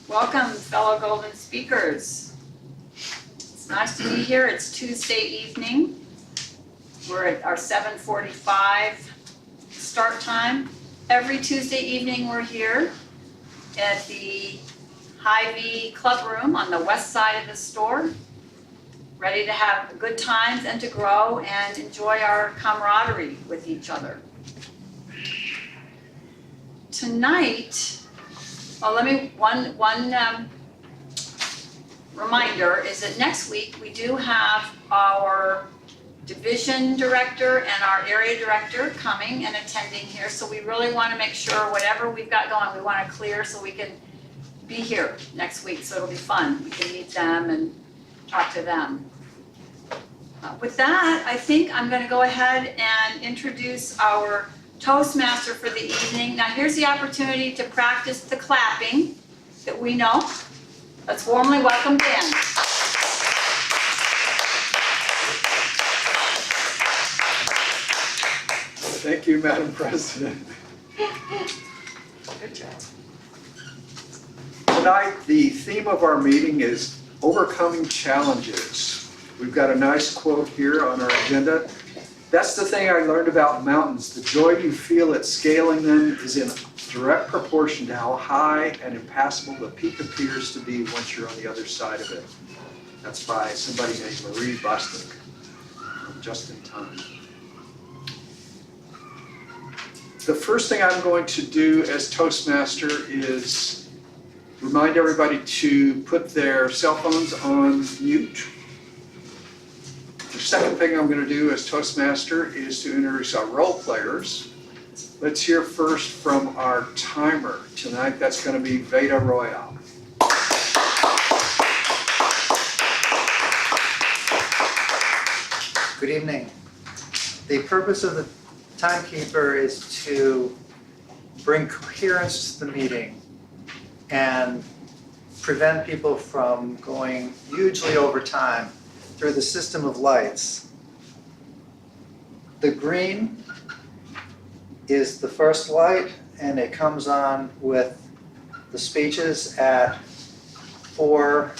Welcome, fellow Golden speakers. It's nice to be here. It's Tuesday evening. We're at our 7:45 start time. Every Tuesday evening we're here at the Hy-Vee Club Room on the west side of the store, ready to have good times and to grow and enjoy our camaraderie with each other. Tonight, one reminder is that next week we do have our division director and our area director coming and attending here. So we really want to make sure whatever we've got going, we want to clear so we can be here next week. So it'll be fun. We can meet them and talk to them. With that, I think I'm going to go ahead and introduce our Toastmaster for the evening. Now here's the opportunity to practice the clapping that we know. Let's warmly welcome Dan. Thank you, Madam President. Good job. Tonight, the theme of our meeting is overcoming challenges. We've got a nice quote here on our agenda. That's the thing I learned about mountains. The joy you feel at scaling them is in direct proportion to how high and impassable the peak appears to be once you're on the other side of it. That's by somebody named Marie Bostic, just in time. The first thing I'm going to do as Toastmaster is remind everybody to put their cell phones on mute. The second thing I'm going to do as Toastmaster is to introduce our role players. Let's hear first from our timer. Tonight that's going to be Veda Royale. Good evening. The purpose of the timekeeper is to bring coherence to the meeting and prevent people from going hugely over time through the system of lights. The green is the first light, and it comes on with the speeches at 4,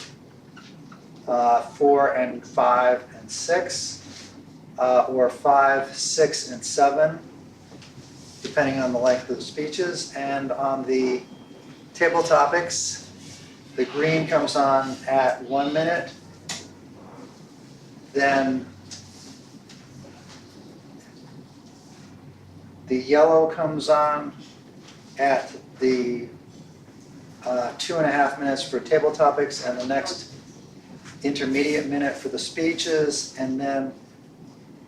4 and 5 and 6, or 5, 6 and 7, depending on the length of the speeches. And on the table topics, the green comes on at 1 minute, then the yellow comes on at the 2.5 minutes for table topics, and the next intermediate minute for the speeches. And then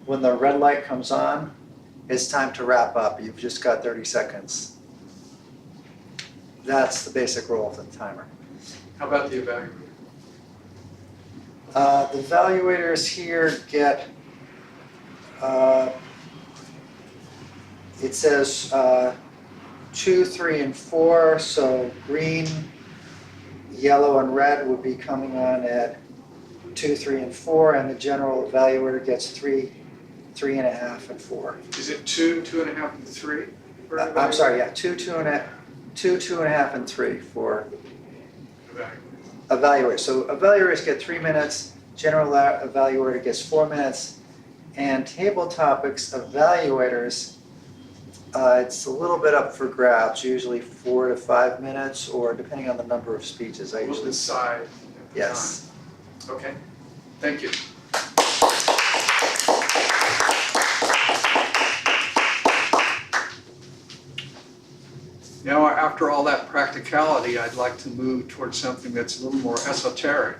when the red light comes on, it's time to wrap up. You've just got 30 seconds. That's the basic role of the timer. How about the evaluator? The evaluators here get, it says 2, 3, and 4, so green, yellow, and red would be coming on at 2, 3, and 4, and the general evaluator gets 3, 3.5, and 4. Is it 2, 2.5, and 3? I'm sorry, yeah, 2, 2.5, and 3 for evaluators. So evaluators get 3 minutes, general evaluator gets 4 minutes, and table topics evaluators, it's a little bit up for grabs, usually 4 to 5 minutes, or depending on the number of speeches. I We'll usually decide at the yes. time. Okay, thank you. Now, after all that practicality, I'd like to move towards something that's a little more esoteric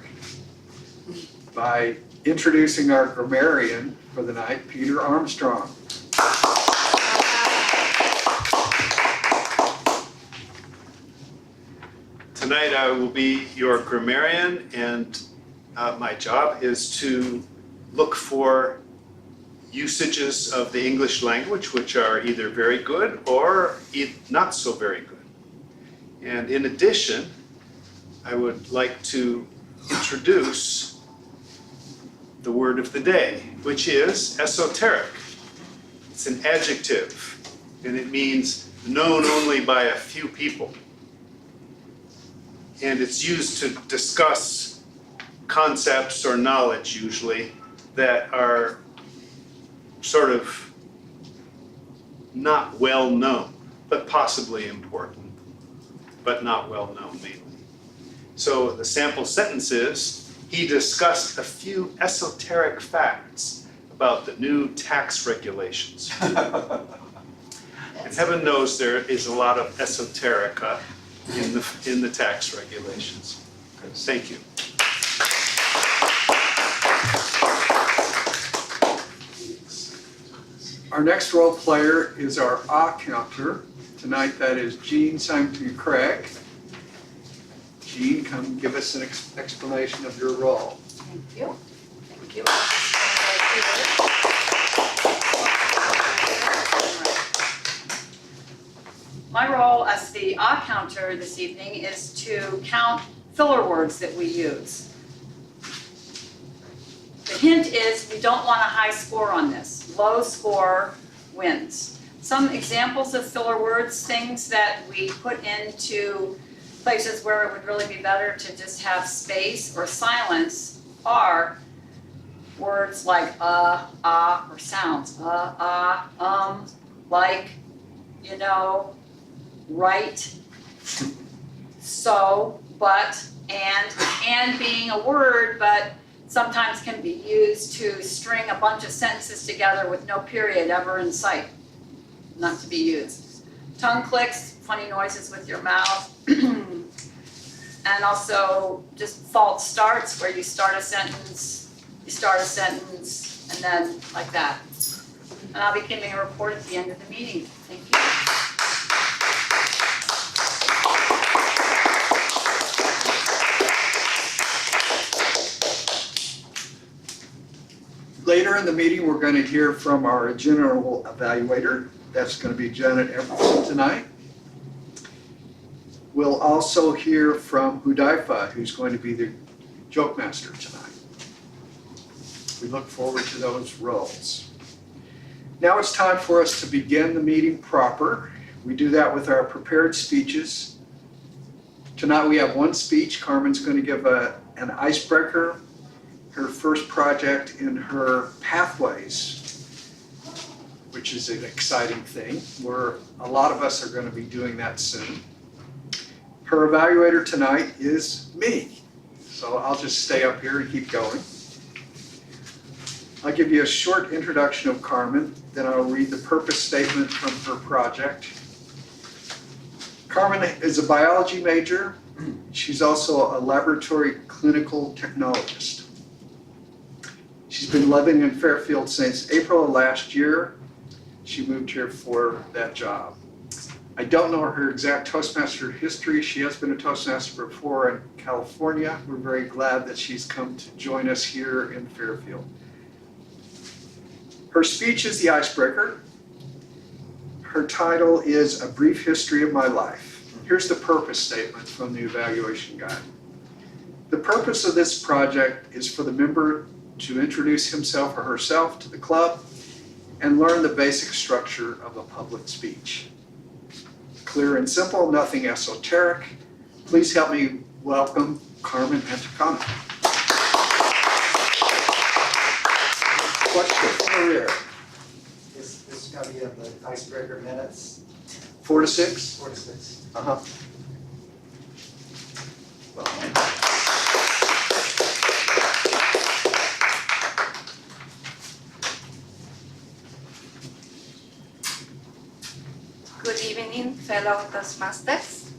by introducing our grammarian for the night, Peter Armstrong. Tonight I will be your grammarian, and my job is to look for usages of the English language which are either very good or not so very good. And in addition, I would like to introduce the word of the day, which is esoteric. It's an adjective, and it means known only by a few people. And it's used to discuss concepts or knowledge, usually, that are sort of not well known, but possibly important, but not well known mainly. So the sample sentence is, he discussed a few esoteric facts about the new tax regulations. And heaven knows there is a lot of esoterica in the tax regulations. Thank you. Our next role player is our counter. Tonight that is Jean Symington Craig. Jean, come give us an explanation of your role. Thank you. Thank you. My role as the counter this evening is to count filler words that we use. The hint is we don't want a high score on this. Low score wins. Some examples of filler words, things that we put into places where it would really be better to just have space or silence, are words like or sounds, like, you know, right, so, but, and being a word, but sometimes can be used to string a bunch of sentences together with no period ever in sight, not to be used. Tongue clicks, funny noises with your mouth, and also just false starts where you start a sentence, and then like that. And I'll be giving a report at the end of the meeting. Thank you. Later in the meeting, we're going to hear from our general evaluator. That's going to be Janet Everson tonight. We'll also hear from Hudaifa, who's going to be the joke master tonight. We look forward to those roles. Now it's time for us to begin the meeting proper. We do that with our prepared speeches. Tonight we have one speech. Carmen's going to give an icebreaker, her first project in her Pathways, which is an exciting thing, where a lot of us are going to be doing that soon. Her evaluator tonight is me, so I'll just stay up here and keep going. I'll give you a short introduction of Carmen, then I'll read the purpose statement from her project. Carmen is a biology major. She's also a laboratory clinical technologist. She's been living in Fairfield since April of last year. She moved here for that job. I don't know her exact Toastmaster history. She has been a Toastmaster before in California. We're very glad that she's come to join us here in Fairfield. Her speech is the icebreaker. Her title is A Brief History of My Life. Here's the purpose statement from the evaluation guide. The purpose of this project is for the member to introduce himself or herself to the club and learn the basic structure of a public speech. Clear and simple, nothing esoteric. Please help me welcome Carmen Antacana. What's the career? This is going to be in the icebreaker minutes, 4 to 6? 4 to 6. Uh-huh. Good evening, fellow Toastmasters.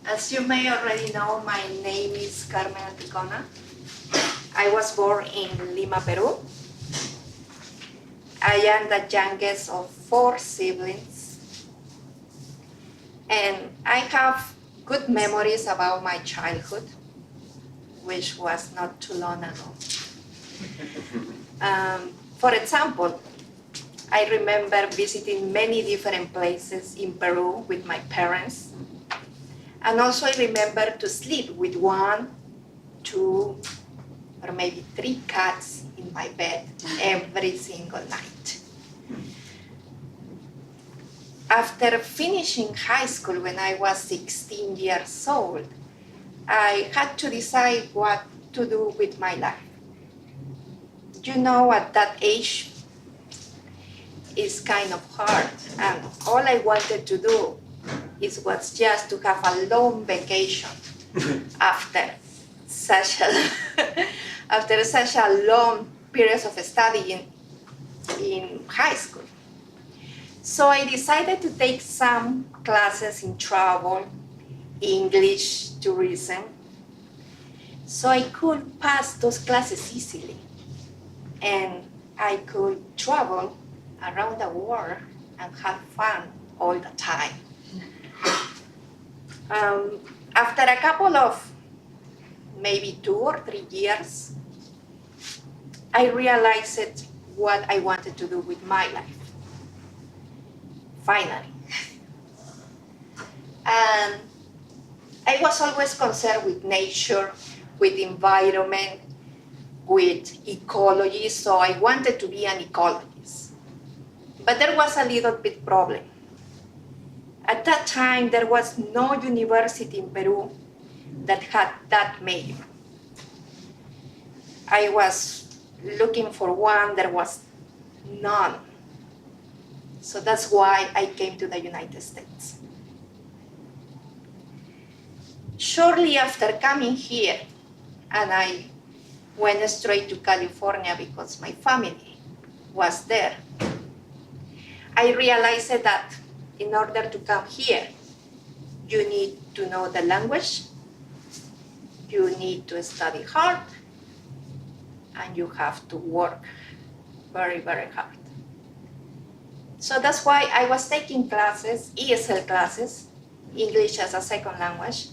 As you may already know, my name is Carmen Anticona. I was born in Lima, Peru. I am the youngest of 4 siblings. And I have good memories about my childhood, which was not too long ago. For example, I remember visiting many different places in Peru with my parents. And also I remember to sleep with 1, 2, or maybe 3 cats in my bed every single night. After finishing high school when I was 16 years old, I had to decide what to do with my life. You know, at that age, it's kind of hard, and all I wanted to do was just to have a long vacation after such a long period of studying in high school. So I decided to take some classes in travel, English, tourism, so I could pass those classes easily. And I could travel around the world and have fun all the time. After a couple of maybe 2 or 3 years, I realized what I wanted to do with my life. Finally. And I was always concerned with nature, with environment, with ecology, so I wanted to be an ecologist. But there was a little bit problem. At that time, there was no university in Peru that had that major. I was looking for one, there was none. So that's why I came to the United States. Shortly after coming here, and I went straight to California because my family was there, I realized that in order to come here, you need to know the language, you need to study hard, and you have to work very, very hard. So that's why I was taking classes, ESL classes, English as a second language,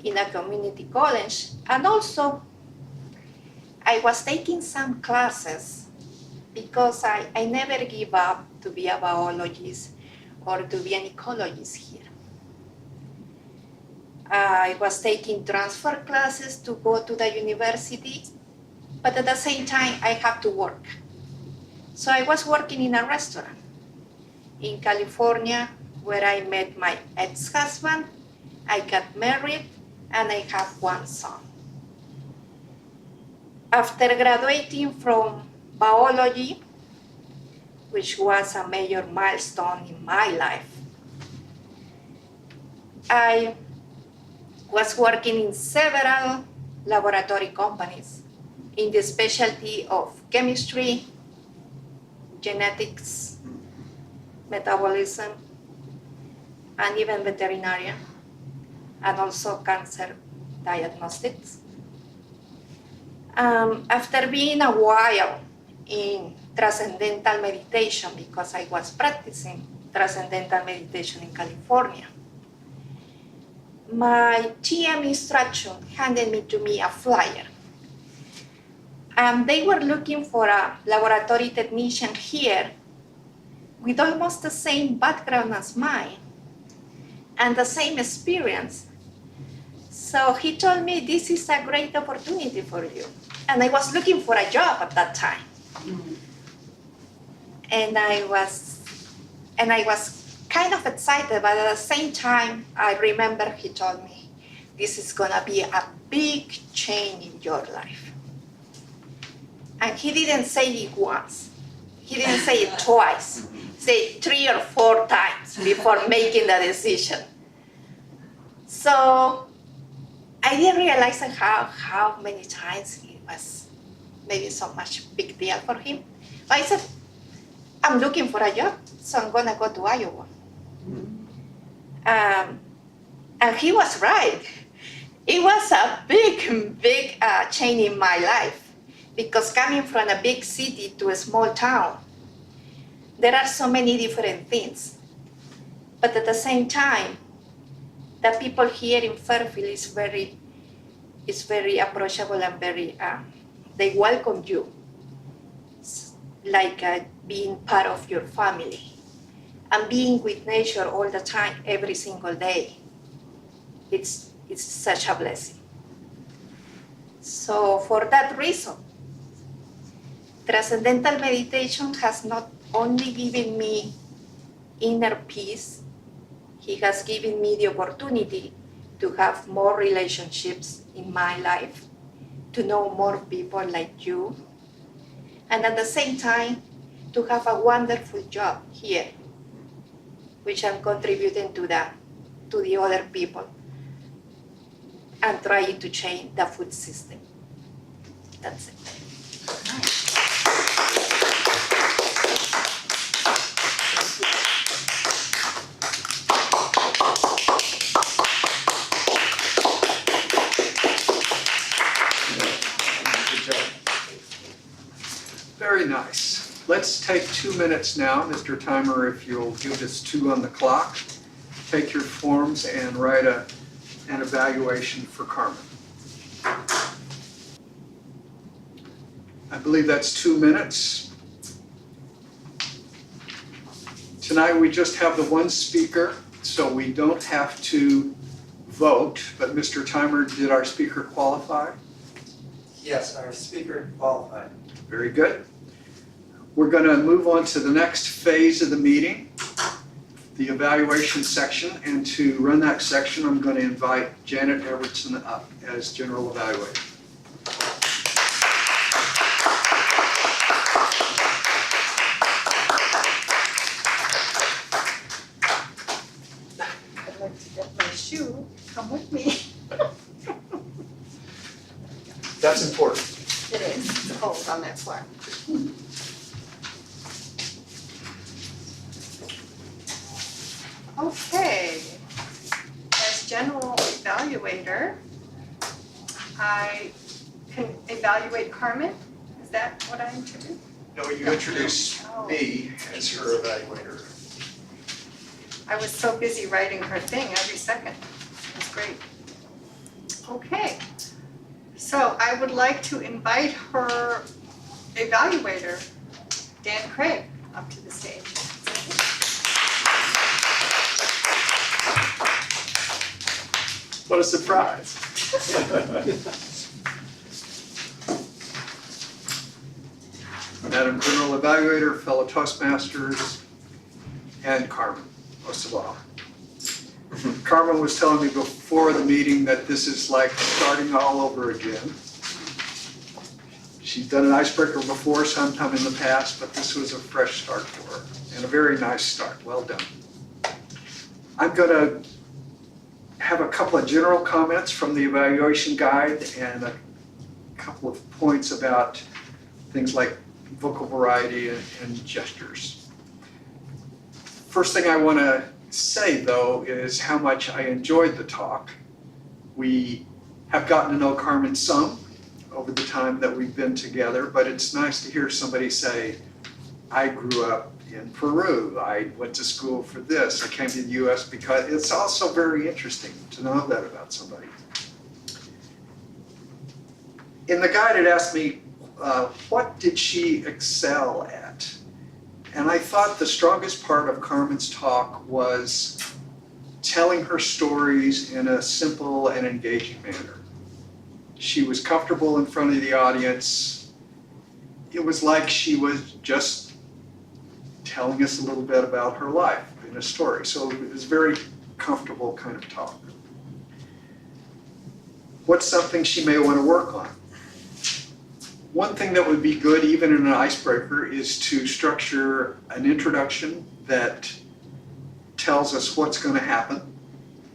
in a community college, and also I was taking some classes because I never give up to be a biologist or to be an ecologist here. I was taking transfer classes to go to the university, but at the same time I have to work. So I was working in a restaurant in California where I met my ex-husband, I got married, and I have one son. After graduating from biology, which was a major milestone in my life, I was working in several laboratory companies in the specialty of chemistry, genetics, metabolism, and even veterinarian, and also cancer diagnostics. After being a while in transcendental meditation, because I was practicing transcendental meditation in California, my TM instruction handed me a flyer. They were looking for a laboratory technician here with almost the same background as mine and the same experience. So he told me, this is a great opportunity for you. And I was looking for a job at that time. And I was kind of excited, but at the same time, I remember he told me, this is gonna be a big change in your life. And he didn't say it once. He didn't say it twice. He said it 3 or 4 times before making the decision. So I didn't realize how many times it was maybe so much big deal for him. But I said, I'm looking for a job, so I'm gonna go to Iowa. And he was right. It was a big change in my life, because coming from a big city to a small town, there are so many different things. But at the same time, the people here in Fairfield is very approachable and very, they welcome you. It's like being part of your family and being with nature all the time, every single day. It's such a blessing. So for that reason, Transcendental Meditation has not only given me inner peace, he has given me the opportunity to have more relationships in my life, to know more people like you, and at the same time, to have a wonderful job here, which I'm contributing to the other people and trying to change the food system. That's it. Very nice. Let's take 2 minutes now. Mr. Timer, if you'll give us 2 on the clock. Take your forms and write an evaluation for Carmen. I believe that's 2 minutes. Tonight we just have the one speaker, so we don't have to vote, but Mr. Timer, did our speaker qualify? Yes, our speaker qualified. Very good. We're going to move on to the next phase of the meeting, the evaluation section, and to run that section, I'm going to invite Janet Evertson up as general evaluator. I'd like to get my shoe, come with me. That's important. It is, it's cold on that floor. Okay, as general evaluator, I can evaluate Carmen, is that what I am to do? No, you introduce me as her evaluator. I was so busy writing her thing every second, it was great. Okay, so I would like to invite her evaluator, Dan Craig, up to the stage. What a surprise. Madam General Evaluator, fellow Toastmasters, and Carmen, most of all. Carmen was telling me before the meeting that this is like starting all over again. She's done an icebreaker before sometime in the past, but this was a fresh start for her, and a very nice start. Well done. I'm going to have a couple of general comments from the evaluation guide and a couple of points about things like vocal variety and gestures. First thing I want to say, though, is how much I enjoyed the talk. We have gotten to know Carmen some over the time that we've been together, but it's nice to hear somebody say, I grew up in Peru, I went to school for this, I came to the US because it's also very interesting to know that about somebody. In the guide it asked me, what did she excel at? And I thought the strongest part of Carmen's talk was telling her stories in a simple and engaging manner. She was comfortable in front of the audience. It was like she was just telling us a little bit about her life in a story. So it was a very comfortable kind of talk. What's something she may want to work on? One thing that would be good, even in an icebreaker, is to structure an introduction that tells us what's going to happen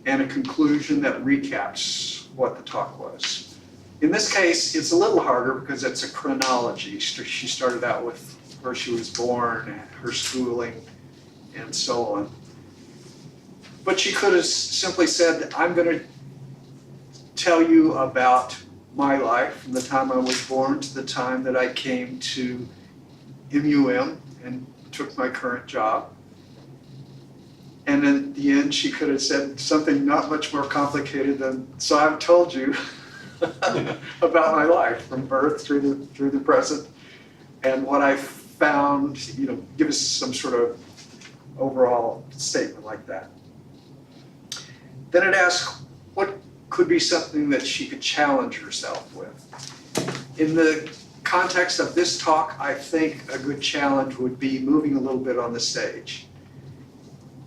and a conclusion that recaps what the talk was. In this case, it's a little harder because it's a chronology. She started out with where she was born, her schooling, and so on. But she could have simply said, I'm going to tell you about my life from the time I was born to the time that I came to MUM and took my current job. And at the end, she could have said something not much more complicated than, so I've told you about my life from birth through the present and what I found, give us some sort of overall statement like that. Then it asks, what could be something that she could challenge herself with. In the context of this talk, I think a good challenge would be moving a little bit on the stage.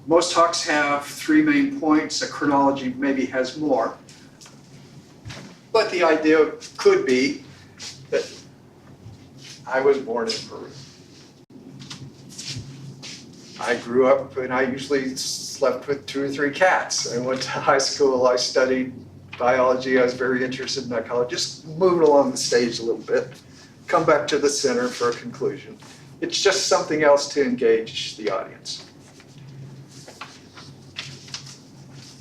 Most talks have 3 main points, a chronology maybe has more. But the idea could be that I was born in Peru. I grew up and I usually slept with 2 or 3 cats. I went to high school, I studied biology, I was very interested in ecology. Just move it along the stage a little bit, come back to the center for a conclusion. It's just something else to engage the audience.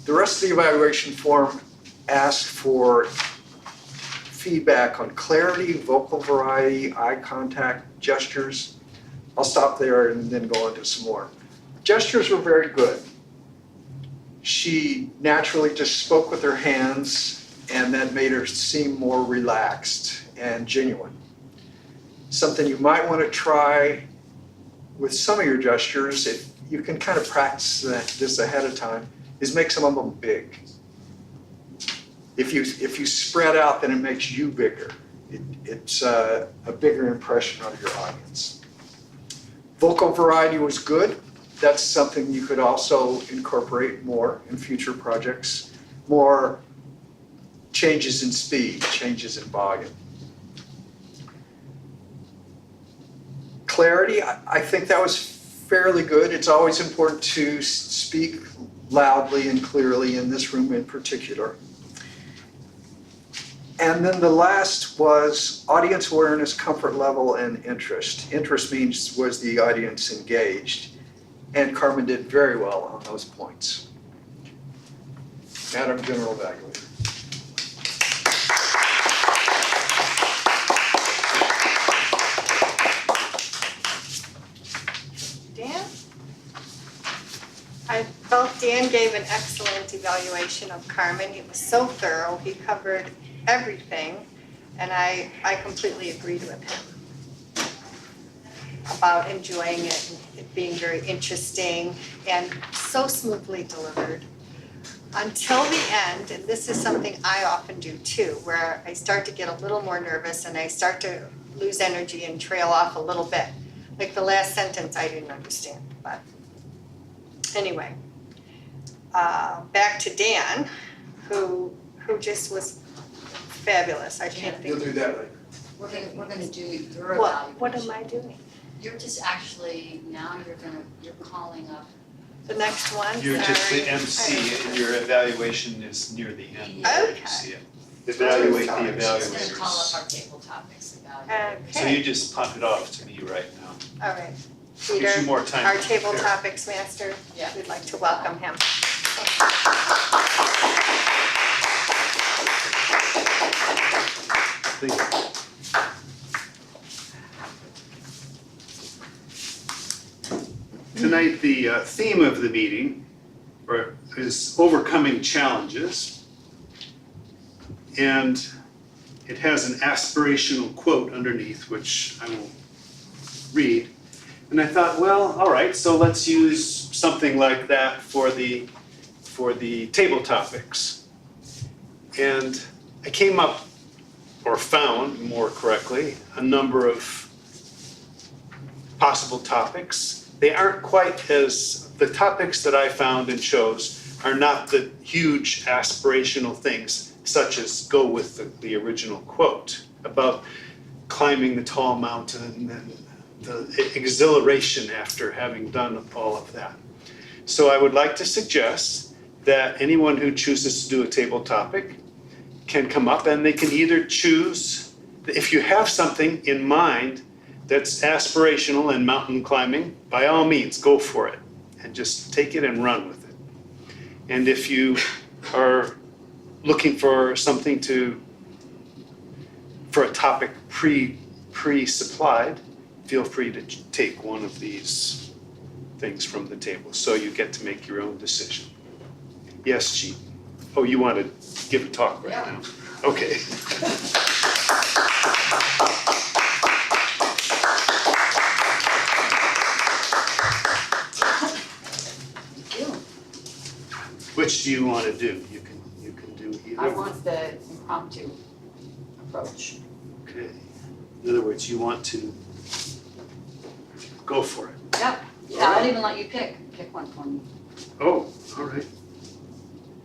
The rest of the evaluation form asks for feedback on clarity, vocal variety, eye contact, gestures. I'll stop there and then go on to some more. Gestures were very good. She naturally just spoke with her hands, and that made her seem more relaxed and genuine. Something you might want to try with some of your gestures, if you can kind of practice this ahead of time, is make some of them big. If you spread out, then it makes you bigger. It's a bigger impression on your audience. Vocal variety was good. That's something you could also incorporate more in future projects. More changes in speed, changes in volume. Clarity, I think that was fairly good. It's always important to speak loudly and clearly in this room in particular. And then the last was audience awareness, comfort level, and interest. Interest means was the audience engaged? And Carmen did very well on those points. Madam General Evaluator. Dan? I felt Dan gave an excellent evaluation of Carmen. He was so thorough. He covered everything, and I completely agreed with him about enjoying it and it being very interesting and so smoothly delivered. Until the end, and this is something I often do too, where I start to get a little more nervous and I start to lose energy and trail off a little bit. Like the last sentence I didn't understand, but anyway. Back to Dan, who just was fabulous. I can't think. You'll do that later. We're gonna do your What evaluation. am I doing? You're just actually, now you're calling up. The next one? You're just the Sorry. MC and your evaluation is near the end. Yeah. Okay. You see it. Evaluate the We're just gonna call up evaluators. our table topics evaluators. So Okay, you just punt it off to me right now. all right. Gives you Peter, more time. our to table prepare. topics master, Yeah. we'd like to welcome him. Thank you. Tonight, the theme of the meeting is overcoming challenges. And it has an aspirational quote underneath, which I will read. And I thought, well, all right, so let's use something like that for the table topics. And I came up, or found more correctly, a number of possible topics. They aren't quite as, the topics that I found and chose are not the huge aspirational things, such as go with the original quote about climbing the tall mountain and the exhilaration after having done all of that. So I would like to suggest that anyone who chooses to do a table topic can come up and they can either choose, if you have something in mind that's aspirational and mountain climbing, by all means, go for it and just take it and run with it. And if you are looking for something for a topic pre-supplied, feel free to take one of these things from the table. So you get to make your own decision. Yes, Jean. Oh, you want to give a talk right now? Okay. Which do you want to do? You can do I want the impromptu approach. Okay. In other words, you want to go for it. Yep, yeah, I'll even let you pick one for me, Oh, all right.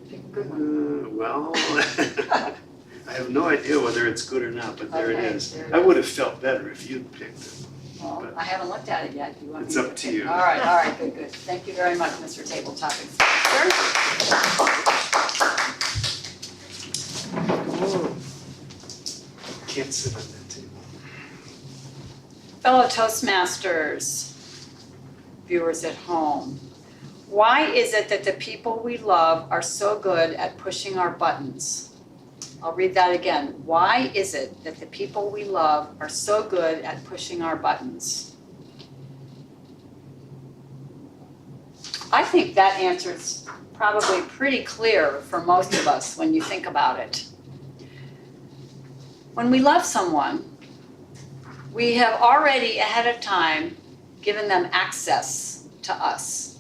pick a good one. Well, I have no idea whether it's good or not, but there it Okay, is. there it I is. would have felt better if you'd picked it. Well, I haven't looked at it yet, do you want me It's to? up to you. All right, good. Thank you very much, Mr. Table Topics. Sir? Can't sit on that table. Fellow Toastmasters, viewers at home, why is it that the people we love are so good at pushing our buttons? I'll read that again. Why is it that the people we love are so good at pushing our buttons? I think that answer's probably pretty clear for most of us when you think about it. When we love someone, we have already ahead of time given them access to us,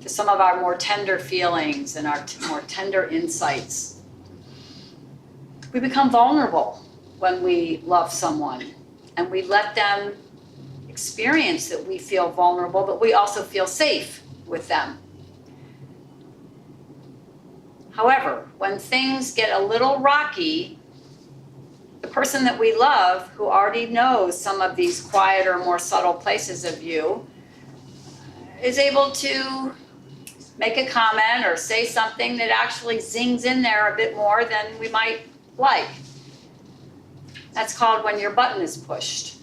to some of our more tender feelings and our more tender insights. We become vulnerable when we love someone, and we let them experience that we feel vulnerable, but we also feel safe with them. However, when things get a little rocky, the person that we love, who already knows some of these quieter, more subtle places of you, is able to make a comment or say something that actually zings in there a bit more than we might like. That's called when your button is pushed.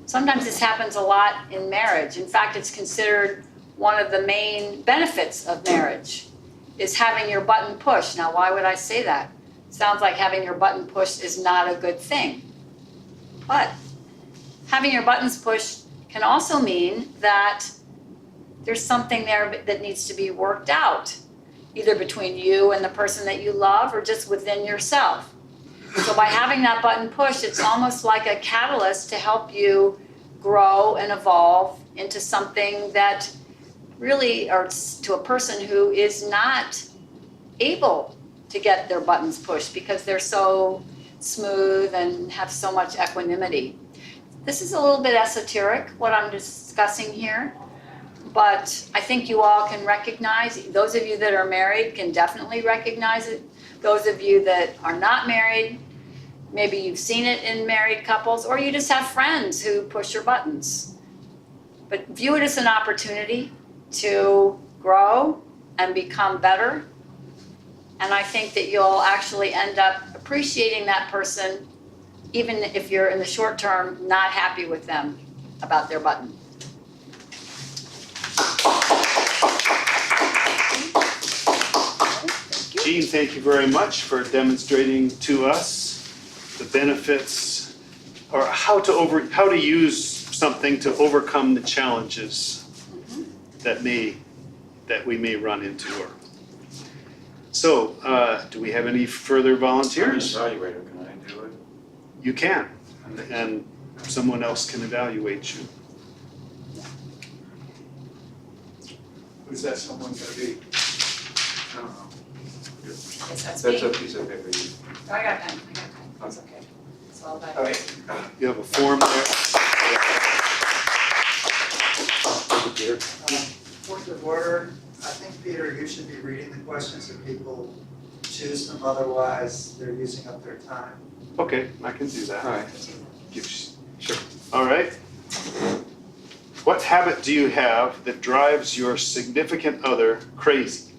Sometimes this happens a lot in marriage. In fact, it's considered one of the main benefits of marriage, is having your button pushed. Now, why would I say that? Sounds like having your button pushed is not a good thing. But having your buttons pushed can also mean that there's something there that needs to be worked out, either between you and the person that you love or just within yourself. So by having that button pushed, it's almost like a catalyst to help you grow and evolve into something that really, or to a person who is not able to get their buttons pushed because they're so smooth and have so much equanimity. This is a little bit esoteric, what I'm discussing here, but I think you all can recognize, those of you that are married can definitely recognize it. Those of you that are not married, maybe you've seen it in married couples, or you just have friends who push your buttons. But view it as an opportunity to grow and become better. And I think that you'll actually end up appreciating that person, even if you're in the short term not happy with them about their button. Jean, thank you very much for demonstrating to us the benefits, or how to use something to overcome the challenges that we may run into. So, do we have any further volunteers? I'm an evaluator, can I do it? You can, and someone else can evaluate you. Who's that someone gonna be? I don't know. Yes, that's That's me. a piece of paper. I got pen, That's okay. It's all about All you. right. You have a form there. Here. Point of order, I think, Peter, you should be reading the questions if people choose them, otherwise they're using up their time. Okay, I can do that. All right. Sure. All right. What habit do you have that drives your significant other crazy?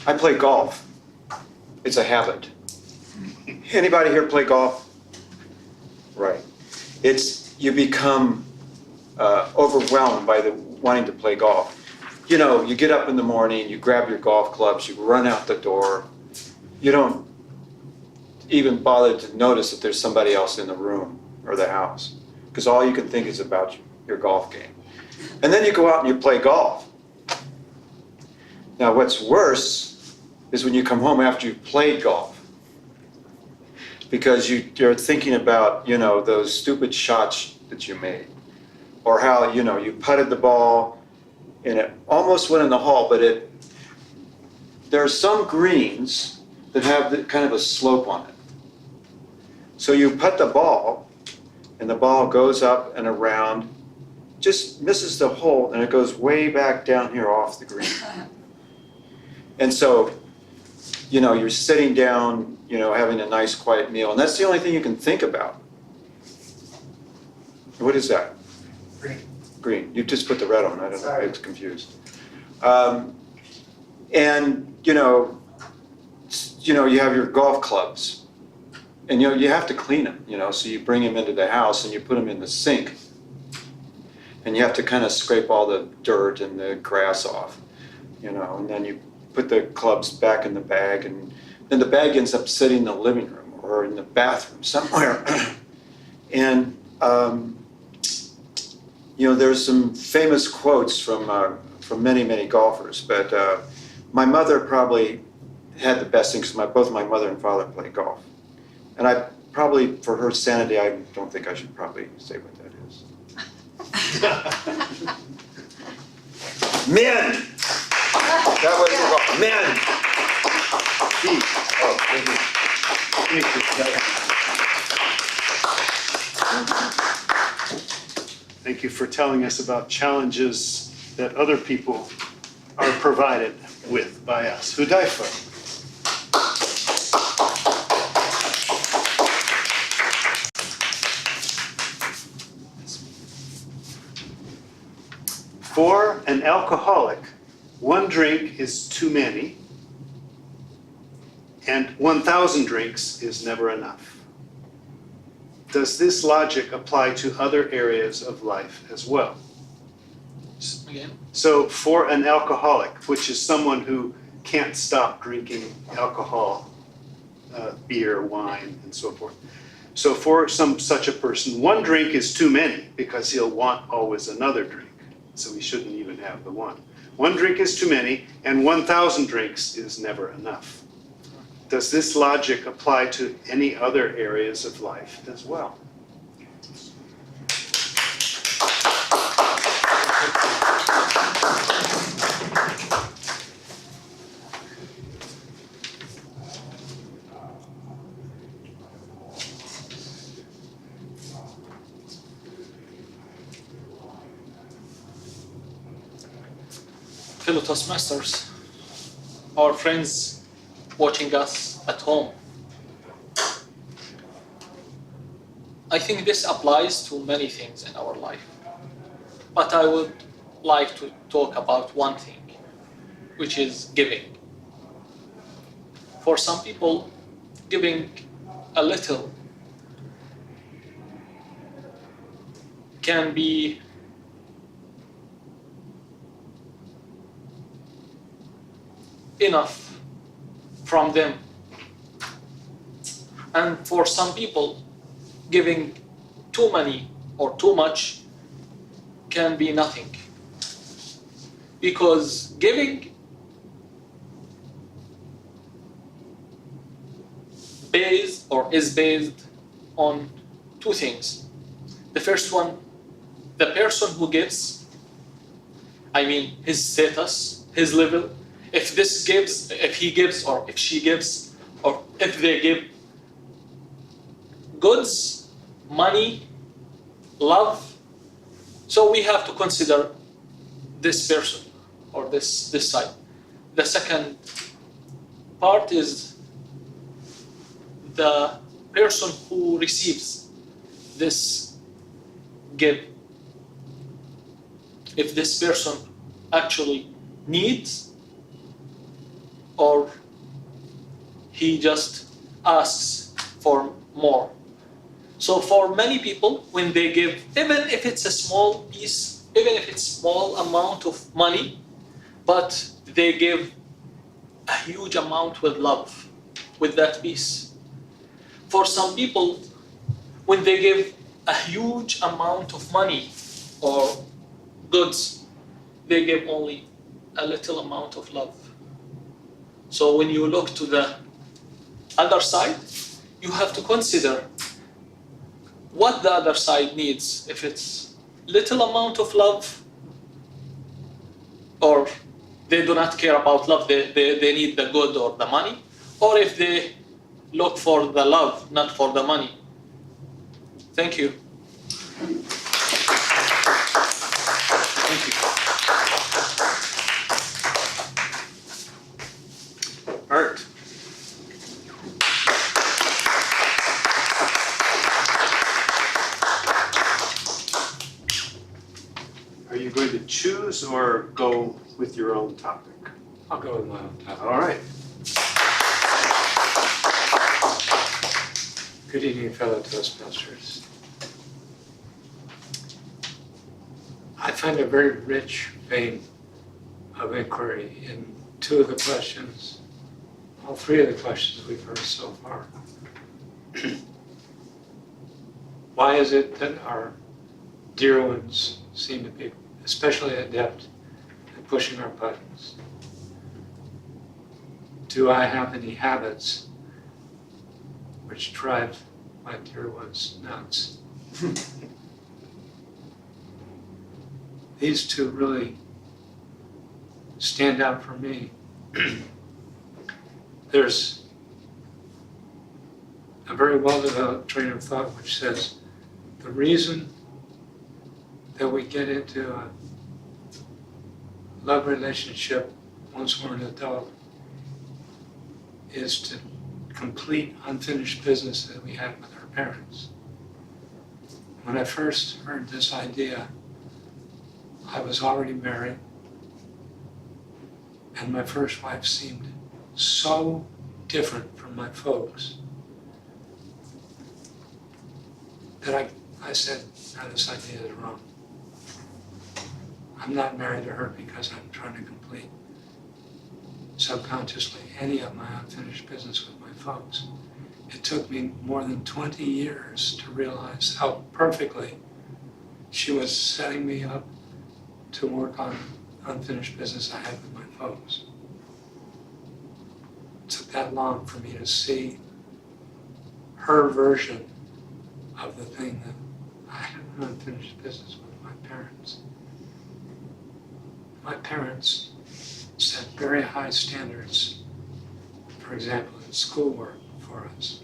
I play golf. It's a habit. Anybody here play golf? Right. You become overwhelmed by the wanting to play golf. You know, you get up in the morning, you grab your golf clubs, you run out the door. You don't even bother to notice that there's somebody else in the room or the house, because all you can think is about your golf game. And then you go out and you play golf. Now, what's worse is when you come home after you've played golf. because you're thinking about, those stupid shots that you made, or how, you putted the ball and it almost went in the hole, but there are some greens that have kind of a slope on it. So you putt the ball and the ball goes up and around, just misses the hole, and it goes way back down here off the green. And so, you're sitting down, having a nice quiet meal, and that's the only thing you can think about. What is that? Green. Green. You just put the red on. I don't know. Sorry. I was confused. And you have your golf clubs, and you have to clean them. So you bring them into the house and you put them in the sink, and you have to kind of scrape all the dirt and the grass off. And then you put the clubs back in the bag, and then the bag ends up sitting in the living room or in the bathroom somewhere. And there's some famous quotes from many, many golfers, but my mother probably had the best thing, because both my mother and father play golf. And I probably, for her sanity, I don't think I should probably say what that is. Men! That was the golf. Men! Oh, Thank you for telling us about challenges that other people are provided with by us. Hudaifa. For an alcoholic, one drink is too many, and 1,000 drinks is never enough. Does this logic apply to other areas of life as well? Again? So for an alcoholic, which is someone who can't stop drinking alcohol, beer, wine, and so forth. So for such a person, one drink is too many, because he'll want always another drink. So he shouldn't even have the one. One drink is too many, and 1,000 drinks is never enough. Does this logic apply to any other areas of life as well? Fellow Toastmasters, our friends watching us at home, I think this applies to many things in our life, but I would like to talk about one thing, which is giving. For some people, giving a little can be enough from them. And for some people, giving too many or too much can be nothing. Because giving is based on two things. The first one, the person who gives, his status, his level. If he gives, or if she gives, or if they give goods, money, love, so we have to consider this person or this side. The second part is the person who receives this gift. If this person actually needs, or he just asks for more. So for many people, when they give, even if it's a small piece, even if it's small amount of money, but they give a huge amount with love, with that piece. For some people, when they give a huge amount of money or goods, they give only a little amount of love. So when you look to the other side, you have to consider what the other side needs. If it's little amount of love, or they do not care about love, they need the good or the money, or if they look for the love, not for the money. Thank you. Thank you. Art. Are you going to choose or go with your own topic? I'll go with my own topic. All right. Good evening, fellow Toastmasters. I find a very rich vein of inquiry in two of the questions, all three of the questions we've heard so far. Why is it that our dear ones seem to be especially adept at pushing our buttons? Do I have any habits which drive my dear ones nuts? These two really stand out for me. There's a very well-developed train of thought which says the reason that we get into a love relationship once we're an adult is to complete unfinished business that we had with our parents. When I first heard this idea, I was already married, and my first wife seemed so different from my folks that I said, no, this idea is wrong. I'm not married to her because I'm trying to complete subconsciously any of my unfinished business with my folks. It took me more than 20 years to realize how perfectly she was setting me up to work on unfinished business I had with my folks. It took that long for me to see her version of the thing that I had unfinished business with my parents. My parents set very high standards, for example, in schoolwork for us.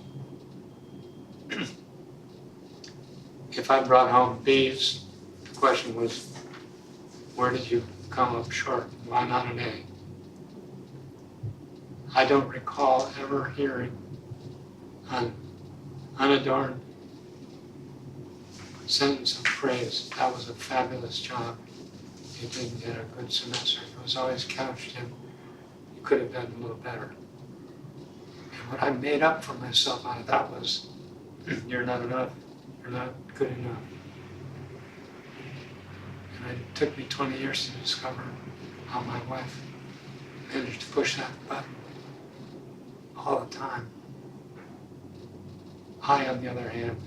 If I brought home B's, the question was, where did you come up short? Why not an A? I don't recall ever hearing an unadorned sentence of praise. That was a fabulous job. You didn't get a good semester. It was always couched in, you could have done a little better. And what I made up for myself out of that was, you're not enough. You're not good enough. And it took me 20 years to discover how my wife managed to push that button all the time. I, on the other hand,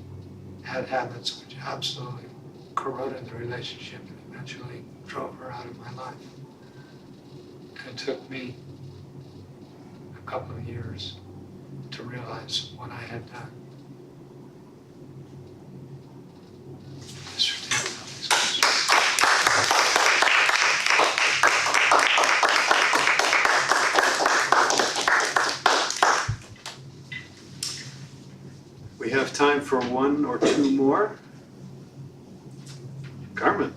had habits which absolutely corroded the relationship and eventually drove her out of my life. And it took me a couple of years to realize what I had done. Mr. David, these questions. We have time for one or two more. Carmen.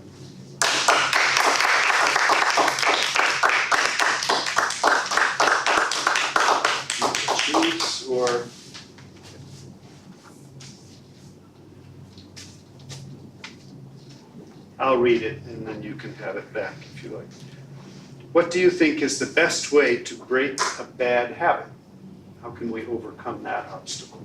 Choose or I'll read it and then you can have it back if you like. What do you think is the best way to break a bad habit? How can we overcome that obstacle?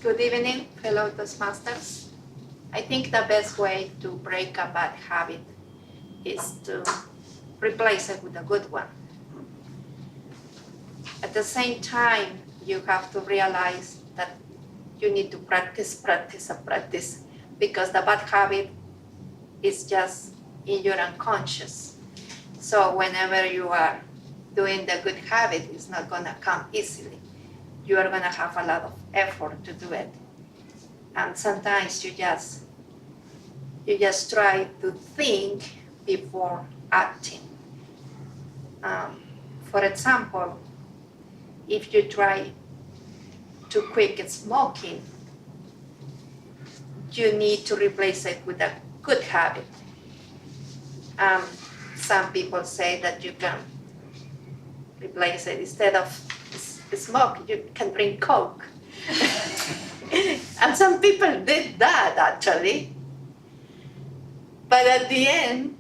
Good evening, fellow Toastmasters. I think the best way to break a bad habit is to replace it with a good one. At the same time, you have to realize that you need to practice, practice, and practice, because the bad habit is just in your unconscious. So whenever you are doing the good habit, it's not gonna come easily. You are gonna have a lot of effort to do it. And sometimes you just try to think before acting. For example, if you try to quit smoking, you need to replace it with a good habit. Some people say that you can replace it, instead of smoke, you can drink Coke. And some people did that actually. But at the end,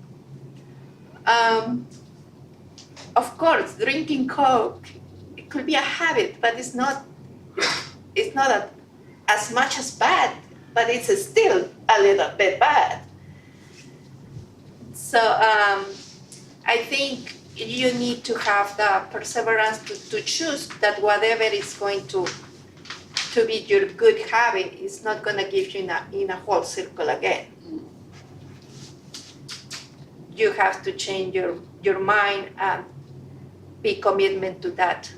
of course, drinking Coke, it could be a habit, but it's not as much as bad, but it's still a little bit bad. So I think you need to have the perseverance to choose that whatever is going to be your good habit is not going to give you in a whole circle again. You have to change your mind and be commitment to that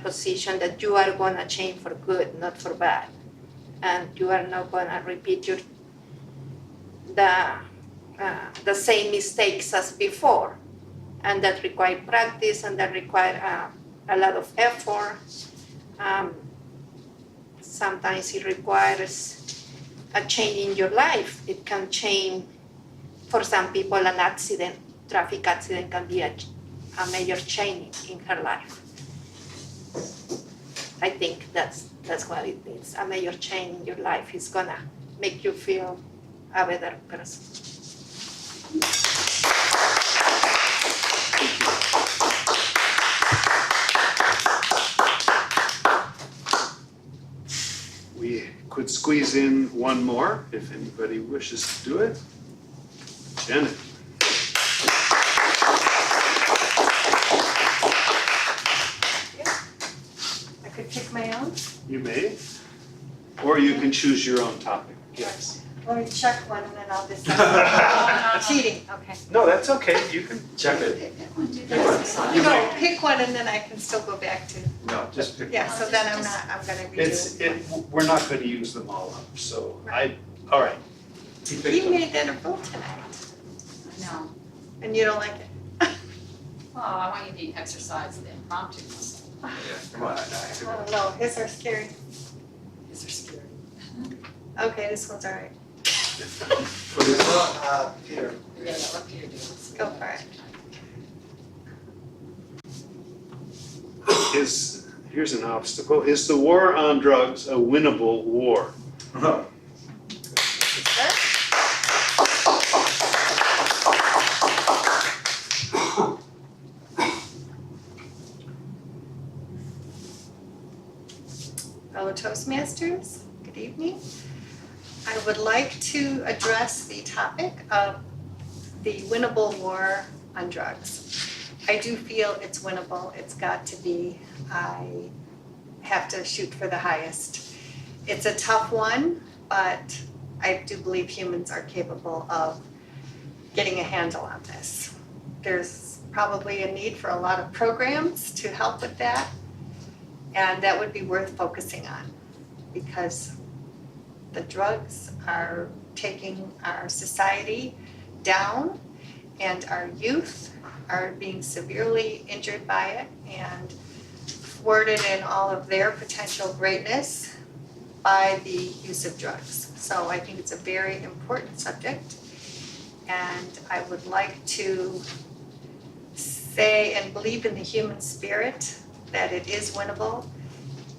position that you are going to change for good, not for bad. And you are not going to repeat the same mistakes as before. And that require practice, and that require a lot of effort. Sometimes it requires a change in your life. It can change, for some people, an accident, traffic accident can be a major change in her life. I think that's what it means. A major change in your life is gonna make you feel a better person. We could squeeze in one more if anybody wishes to do it. Janet. I could pick my own. You may, or you can choose your own topic. Yes. Let me check one and then I'll decide. Cheating, okay. No, that's okay. You can check it. You No, may. pick one and then I can still go back to, No, just pick. yeah, so then I'm gonna redo. We're not going to use them all up, so all right. He made that a rule tonight, No. and you don't like it. Oh, I want you to exercise the impromptu muscle. Yeah, come on. I don't know, his are scary. These are scary. Okay, this one's all right. Peter. Yeah, what do you do? Go for it. Here's an obstacle. Is the war on drugs a winnable war? Fellow Toastmasters, good evening. I would like to address the topic of the winnable war on drugs. I do feel it's winnable, it's got to be. I have to shoot for the highest. It's a tough one, but I do believe humans are capable of getting a handle on this. There's probably a need for a lot of programs to help with that, and that would be worth focusing on, because the drugs are taking our society down, and our youth are being severely injured by it and thwarted in all of their potential greatness by the use of drugs. So I think it's a very important subject, and I would like to say and believe in the human spirit that it is winnable,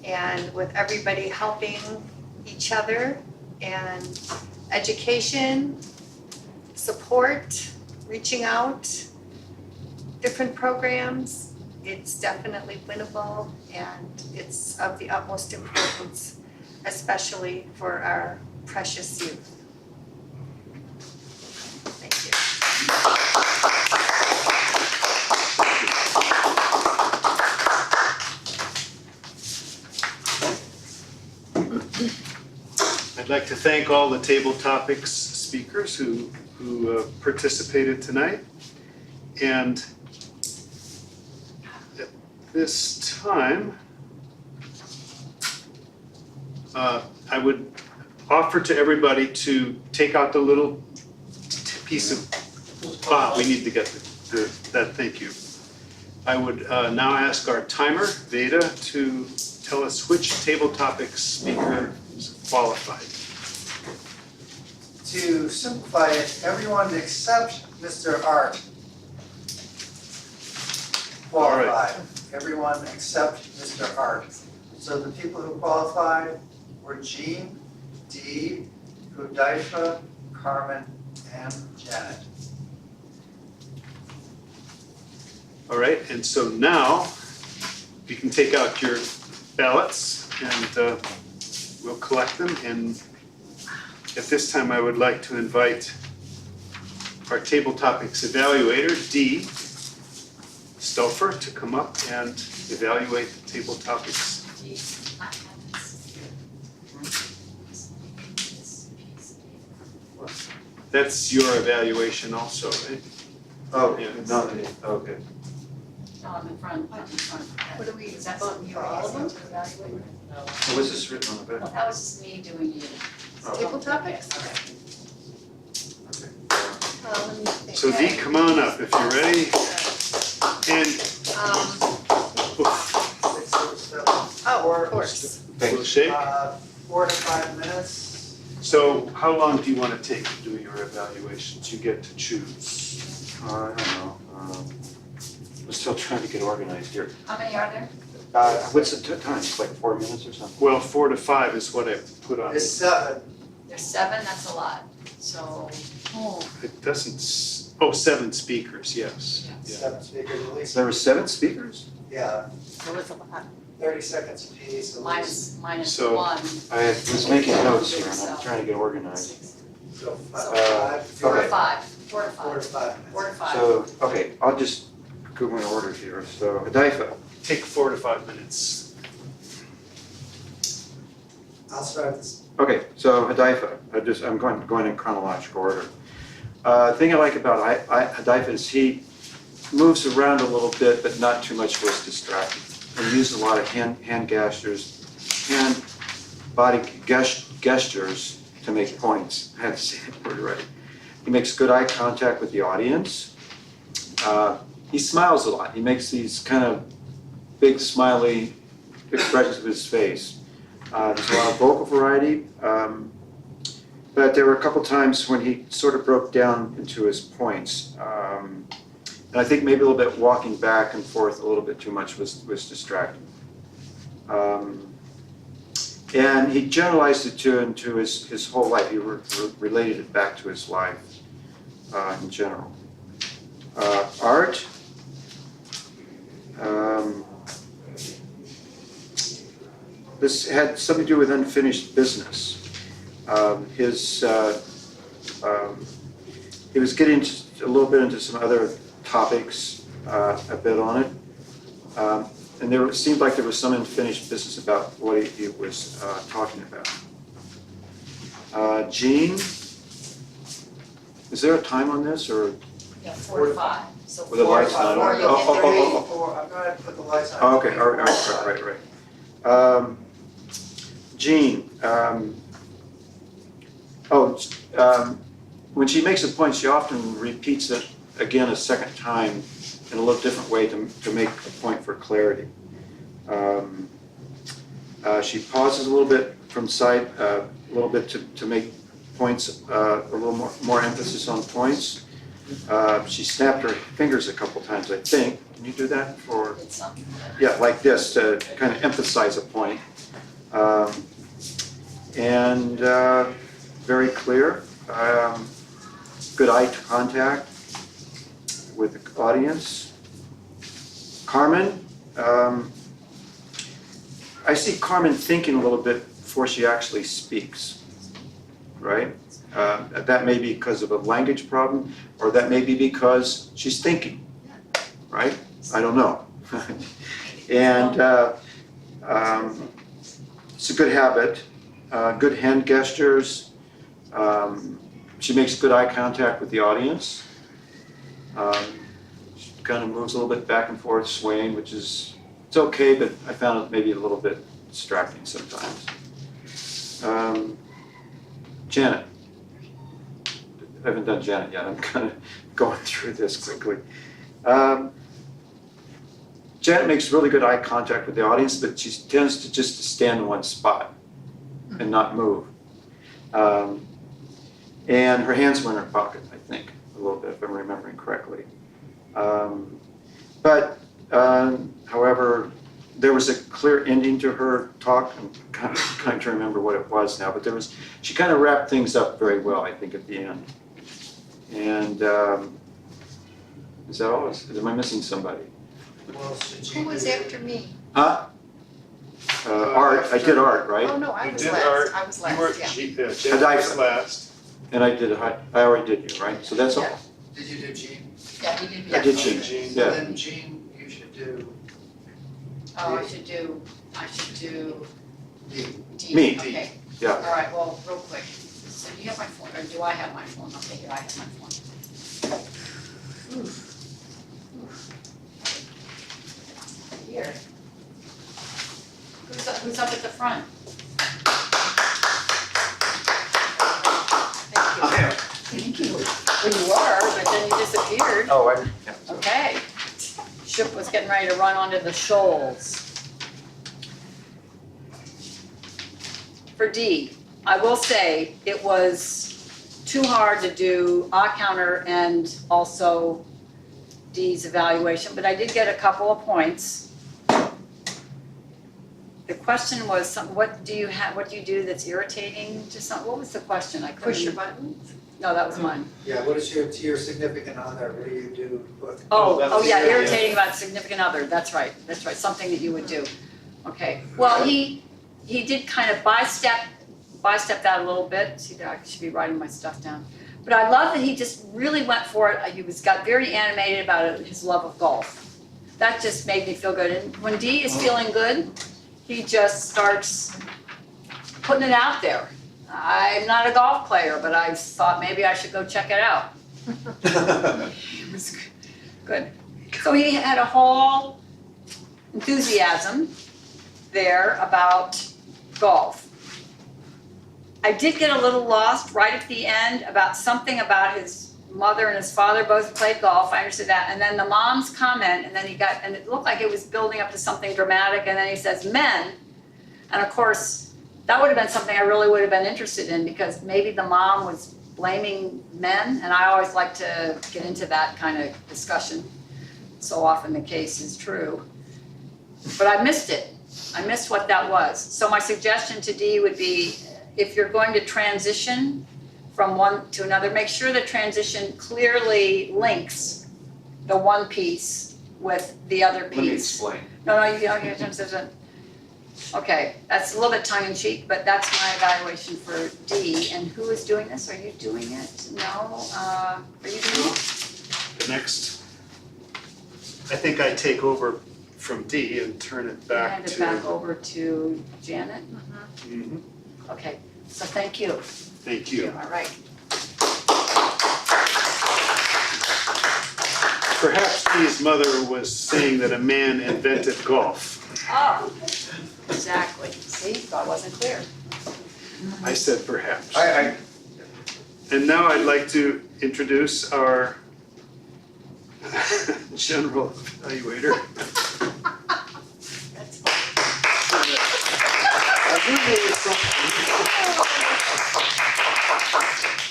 and with everybody helping each other and education, support, reaching out, different programs, it's definitely winnable, and it's of the utmost importance, especially for our precious youth. Thank you. I'd like to thank all the Table Topics speakers who participated tonight. And at this time, I would offer to everybody to take out the little piece of, we need to get that, thank you. I would now ask our timer, Veda, to tell us which Table Topics speaker is qualified. To simplify it, everyone except Mr. Art qualified. Everyone except Mr. Art. So the people who qualified were Jean, Dee, Hudaifa, Carmen, and Janet. All right, and so now you can take out your ballots and we'll collect them. And at this time, I would like to invite our Table Topics evaluator, Dee Stouffer, to come up and evaluate the Table Topics. That's your evaluation also, right? Oh, Yeah. no, okay. I'm in front, I'm in front. What do we, Is that something you were all of them to evaluate? So what's this written on the back? That was just me doing you. Table topics? Okay. Let me think. So Dee, come on up if you're ready. And Oh, of course. we'll shake. 4 to 5 minutes. So how long do you want to take to do your evaluations? You get to choose. I don't know. I'm still trying to get organized here. How many are there? What's the time? It's like 4 minutes or something? Well, 4 to 5 is what I put on. It's 7. There's 7, that's a lot. So, It doesn't, 7 speakers, yes. Yeah. 7 speakers at least. There were 7 speakers? Yeah, there was a lot. 30 seconds apiece at least. Minus So- 1. I was making notes here and I'm trying to get organized. So So, 5, 4 to okay. 5. 4 to 4 to 5. 5 minutes. 4 to 5. So, okay, I'll just go in order here. So, Hudaifa. Take 4 to 5 minutes. I'll start this. Okay, so Hudaifa, I'm going in chronological order. Thing I like about Hudaifa is he moves around a little bit, but not too much where it's distracting. And uses a lot of hand gestures, body gestures to make points. I had to say that word right. He makes good eye contact with the audience. He smiles a lot. He makes these kind of big smiley expressions with his face. There's a lot of vocal variety, but there were a couple times when he sort of broke down into his points. And I think maybe a little bit walking back and forth a little bit too much was distracting. And he generalized it into his whole life. He related it back to his life in general. Art. This had something to do with unfinished business. He was getting a little bit into some other topics, a bit on it. And it seemed like there was some unfinished business about what he was talking about. Jean, is there a time on this or? Yeah, 4 to 5. So With the 4 lights to on? 4, you'll get 30. I'm going to put the lights on. Oh, okay, all right. Jean, when she makes a point, she often repeats it again a second time in a little different way to make a point for clarity. She pauses a little bit from sight, a little bit to make points, a little more emphasis on points. She snapped her fingers a couple times, I think. Can you do that for? It's something. Yeah, like this to kind of emphasize a point. And very clear. Good eye contact with the audience. Carmen, I see Carmen thinking a little bit before she actually speaks, right? That may be because of a language problem, or that may be because she's thinking, right? I don't know. And it's a good habit. good hand gestures. She makes good eye contact with the audience. She kind of moves a little bit back and forth, swaying, which is, it's okay, but I found it maybe a little bit distracting sometimes. Janet. I haven't done Janet yet. I'm kind of going through this quickly. Janet makes really good eye contact with the audience, but she tends to just stand in one spot and not move. And her hands were in her pocket, I think, a little bit, if I'm remembering correctly. However, there was a clear ending to her talk. I'm kind of trying to remember what it was now, but she kind of wrapped things up very well, I think, at the end. And is that all? Am I missing somebody? Who was after me? Huh? Art, I did art, right? Oh, no, I You was did last, art. I was You were, last, yeah. Jen was last. And I already did you, right? So that's all? Yeah. Did you do Jean? Yeah, you did, I yeah. did Jean, Jean. So yeah. then Jean, you should do Oh, I should do D. D. Me. Okay. Yeah. All right, well, real quick. So do you have my phone, or do I have my phone? Okay, here, I have my phone. Here. Who's up at the front? Thank you. Well, you were, but then you disappeared. Oh, yeah. Okay. Ship was getting ready to run onto the shoals. For D, I will say it was too hard to do odd counter and also D's evaluation, but I did get a couple of points. The question was, what do you do that's irritating to some, what was the question? I couldn't. Push your buttons? No, that was mine. Yeah, what is to your significant other, what do you do? Oh, that's- yeah, yeah. irritating about significant other, that's right, something that you would do. Okay, well, he did kind of bicep that a little bit, see, I should be writing my stuff down. But I love that he just really went for it, got very animated about his love of golf. That just made me feel good, and when D is feeling good, he just starts putting it out there. I'm not a golf player, but I thought maybe I should go check it out. It was good. So he had a whole enthusiasm there about golf. I did get a little lost right at the end about something about his mother and his father both played golf. I understood that. And then the mom's comment, and then and it looked like it was building up to something dramatic, and then he says men. And of course, that would have been something I really would have been interested in, because maybe the mom was blaming men, and I always like to get into that kind of discussion. So often the case is true. But I missed it. I missed what that was. So my suggestion to D would be, if you're going to transition from one to another, make sure the transition clearly links the one piece with the other piece. Let me explain. No, okay, that's a little bit tongue in cheek, but that's my evaluation for D. And who is doing this? Are you doing it? No, are you doing it? The next, I think I take over from D and turn it back Hand to. it back over to Janet. Mhm. Okay, so thank you. Thank you. All right. Perhaps D's mother was saying that a man invented golf. Oh, exactly. See, I wasn't clear. I said perhaps. I And now I'd like to introduce our general evaluator. That's fine.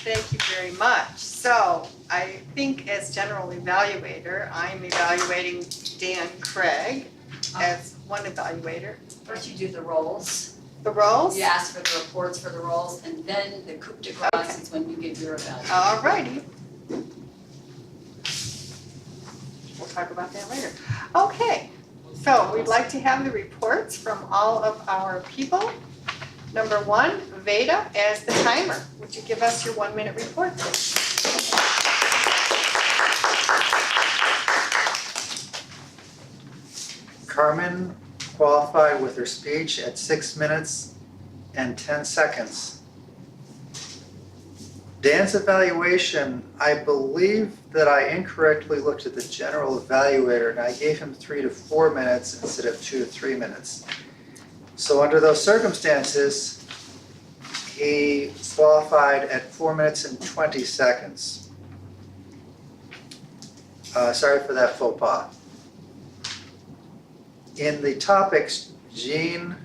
Thank you very much. So I think as general evaluator, I'm evaluating Dan Craig as one evaluator. First you do the roles. The roles? You ask for the reports for the roles, and then the coup de grace Okay. is when you give your evaluation. All righty. We'll talk about that later. Okay, so we'd like to have the reports from all of our people. Number one, Veda as the timer. Would you give us your 1-minute report, please? Carmen qualified with her speech at 6 minutes and 10 seconds. Dan's evaluation, I believe that I incorrectly looked at the general evaluator and I gave him 3 to 4 minutes instead of 2 to 3 minutes. So under those circumstances, he qualified at 4 minutes and 20 seconds. Sorry for that faux pas. In the topics, Jean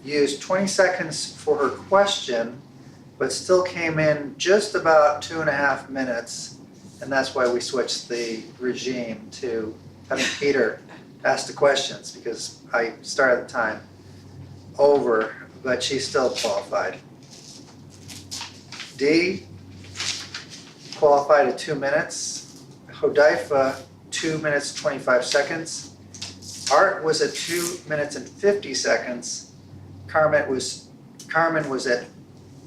used 20 seconds for her question, but still came in just about 2.5 minutes. And that's why we switched the regime to having Peter ask the questions, because I started the time over, but she still qualified. D qualified at 2 minutes. Hodaifa, 2 minutes, 25 seconds. Art was at 2 minutes and 50 seconds. Carmen was at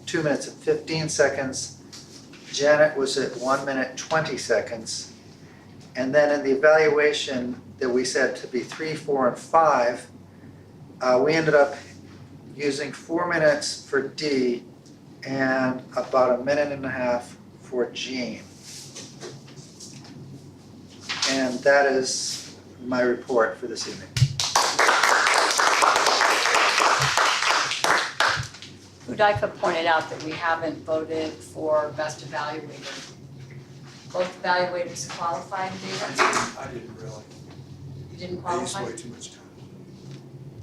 2 minutes and 15 seconds. Janet was at 1 minute, 20 seconds. And then in the evaluation that we said to be 3, 4, and 5, we ended up using 4 minutes for D and about 1.5 minutes for Jean. And that is my report for this evening. Udaifa pointed out that we haven't voted for best evaluator. Both evaluators qualified, David? I didn't really. You didn't I used qualify? way too much time.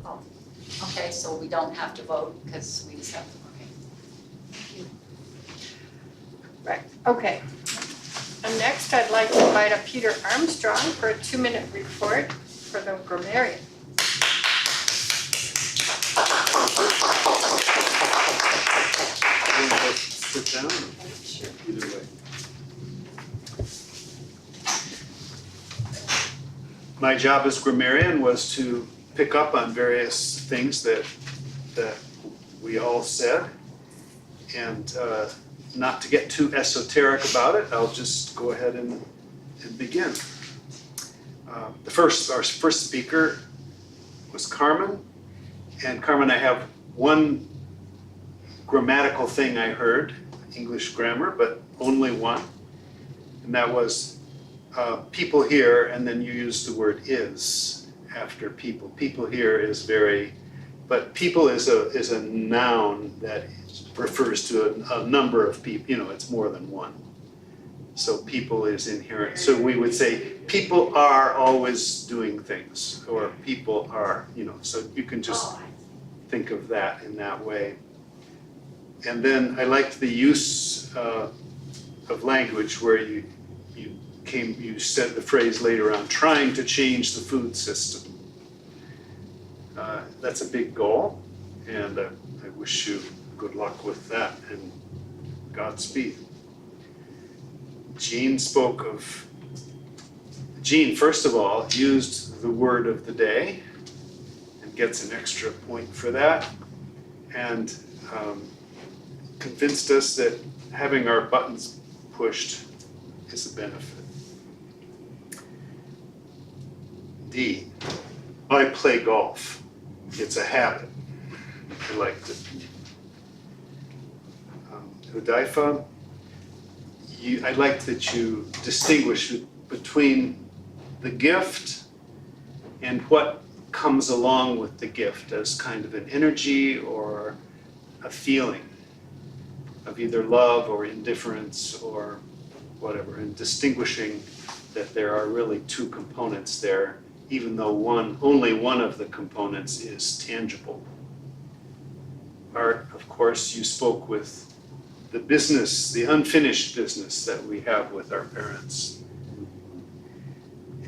Oh, okay, so we don't have to vote because we just have to, okay. Thank you. Right, okay. And next, I'd like to invite up Peter Armstrong for a 2-minute report for the grammarian. Sit down, either way. My job as grammarian was to pick up on various things that we all said, and not to get too esoteric about it, I'll just go ahead and begin. Our first speaker was Carmen, and Carmen, I have one grammatical thing I heard, English grammar, but only one, and that was people here, and then you use the word is after people. People here is very, but people is a noun that refers to a number of people, it's more than one. So people is inherent. So we would say people are always doing things, or people are, so you can just think of that in that way. And then I liked the use of language where you said the phrase later on, trying to change the food system. That's a big goal, and I wish you good luck with that and Godspeed. Jean, first of all, used the word of the day and gets an extra point for that, and convinced us that having our buttons pushed is a benefit. D, I play golf. It's a habit. I liked it. Hudaifa, I liked that you distinguish between the gift and what comes along with the gift as kind of an energy or a feeling of either love or indifference or whatever, and distinguishing that there are really two components there, even though only one of the components is tangible. Art, of course, you spoke with the business, the unfinished business that we have with our parents.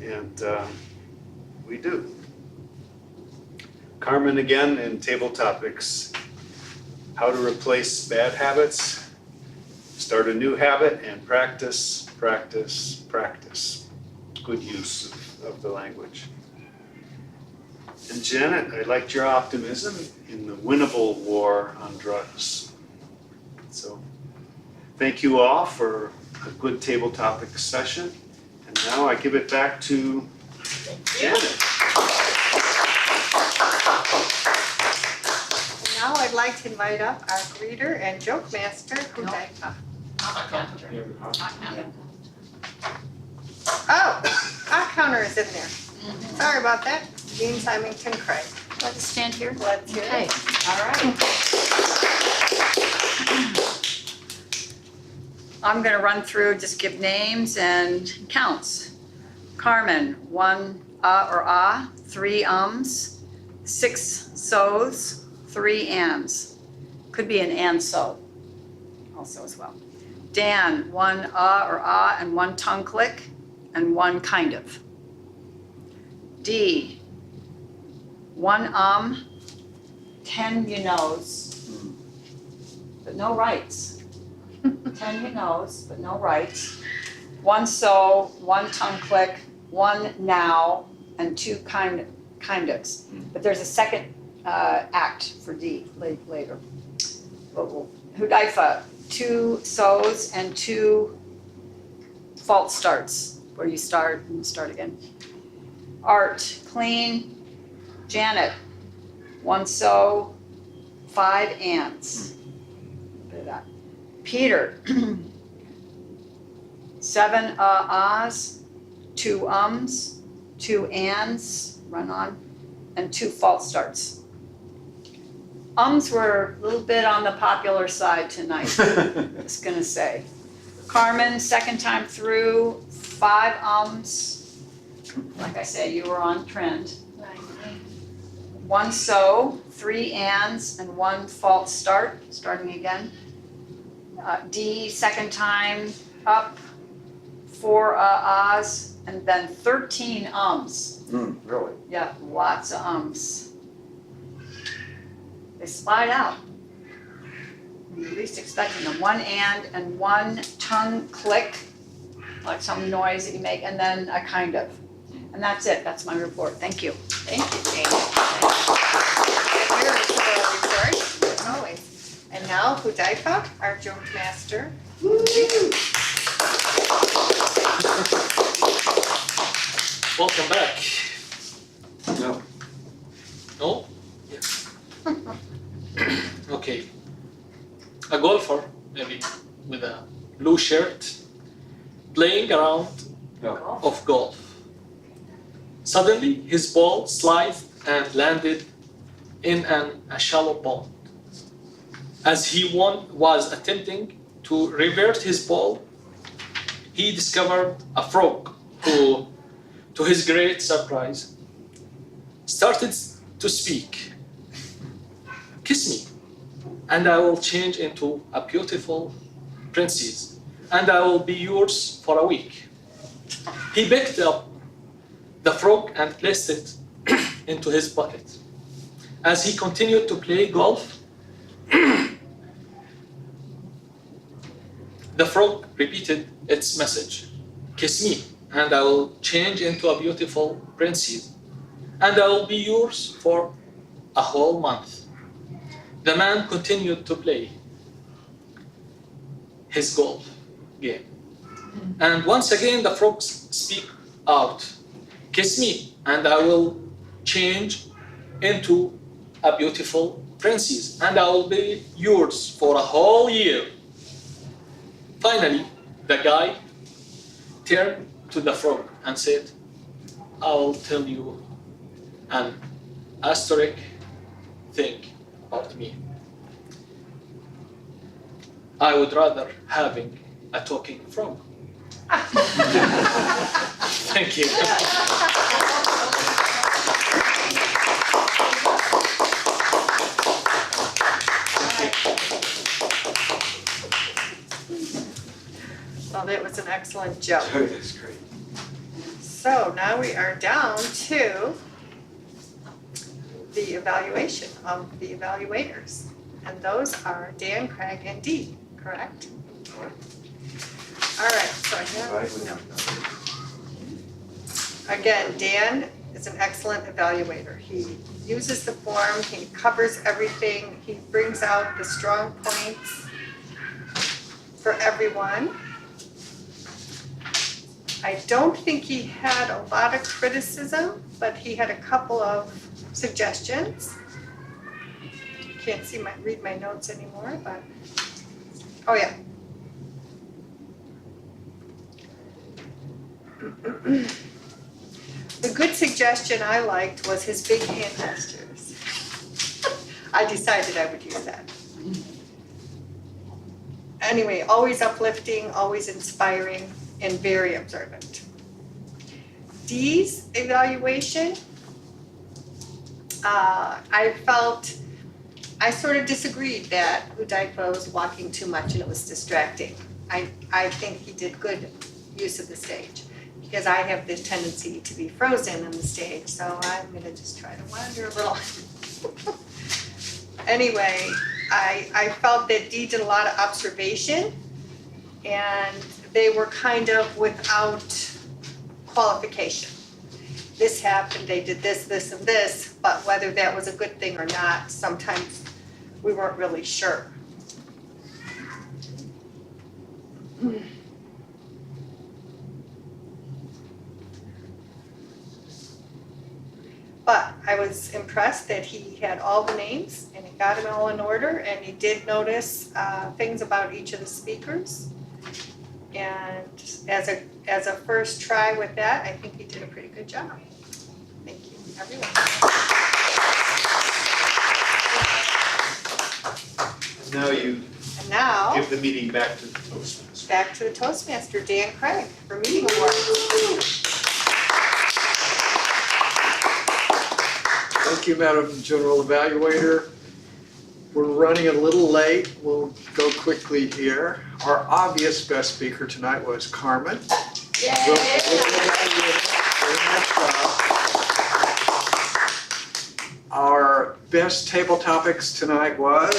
And we do. Carmen again in table topics. How to replace bad habits, start a new habit, and practice, practice, practice. Good use of the language. And Janet, I liked your optimism in the winnable war on drugs. So thank you all for a good table topic session. And now I give it back to Janet. now I'd like to invite up our greeter and joke master, Hudaifa. Oh, our counter is in there. Sorry about that. Jean Symington Craig. Let's stand here. Let's hear Okay, it. all right. I'm gonna run through, just give names and counts. Carmen, 1 or ah, 3 ums, 6 so's, 3 ands. Could be an and so also as well. Dan, 1 or ah and 1 tongue click and 1 kind of. D, 1 10 you knows, but no rights. 10 you knows, but no rights. 1 so, 1 tongue click, 1 now, and 2 kind ofs. But there's a second act for D later. Hudaifa, 2 so's and 2 false starts, where you start and start again. Art, clean. Janet, 1 so, 5 ands. Look at that. Peter, 7 ahs, 2 ums, 2 ands, run on, and 2 false starts. Ums were a little bit on the popular side tonight, just gonna say. Carmen, second time through, 5 ums. Like I say, you were on trend. 1 so, 3 ands, and 1 false start, starting again. D, second time up, 4 ahs, and then 13 ums. Really? Yeah, lots of ums. They slide out. You're least expecting them. 1 and 1 tongue click, like some noise that you make, and then a kind of. And that's it, that's my report, thank you. Thank you, Jane. Here is the report, as always. And now Hudaifa, our joke master. Welcome back. No. No? Yes. Okay. A golfer, maybe with a blue shirt, playing around No. of golf. Suddenly, his ball slid and landed in a shallow pond. As he was attempting to revert his ball, he discovered a frog who, to his great surprise, started to speak. Kiss me, and I will change into a beautiful princess, and I will be yours for a week. He picked up the frog and placed it into his pocket. As he continued to play golf, the frog repeated its message. Kiss me, and I will change into a beautiful princess, and I will be yours for a whole month. The man continued to play his golf game. And once again, the frog speak out. Kiss me, and I will change into a beautiful princess, and I will be yours for a whole year. Finally, the guy turned to the frog and said, I will tell you an historic thing about me. I would rather having a talking frog. Thank you. Well, that was an excellent joke. That's great. So now we are down to the evaluation of the evaluators. And those are Dan, Craig, and Dee, correct? All right, so I have, again, Dan is an excellent evaluator. He uses the form, he covers everything, he brings out the strong points for everyone. I don't think he had a lot of criticism, but he had a couple of suggestions. can't read my notes anymore, but, oh yeah. The good suggestion I liked was his big hand gestures. I decided I would use that. Anyway, always uplifting, always inspiring, and very observant. Dee's evaluation, I sort of disagreed that Udaipa was walking too much and it was distracting. I think he did good use of the stage because I have this tendency to be frozen on the stage, so I'm gonna just try to wander a little. Anyway, I felt that Dee did a lot of observation and they were kind of without qualification. This happened, they did this, this, and this, but whether that was a good thing or not, sometimes we weren't really sure. But I was impressed that he had all the names and he got them all in order and he did notice things about each of the speakers. And as a first try with that, I think he did a pretty good job. Thank you, everyone. And now you And now, give the meeting back to the Toastmasters. back to the Toastmaster, Dan Craig, for meeting awards. Thank you, Madam General Evaluator. We're running a little late. We'll go quickly here. Our obvious best speaker tonight was Carmen. Yay! Very nice job. Our best table topics tonight was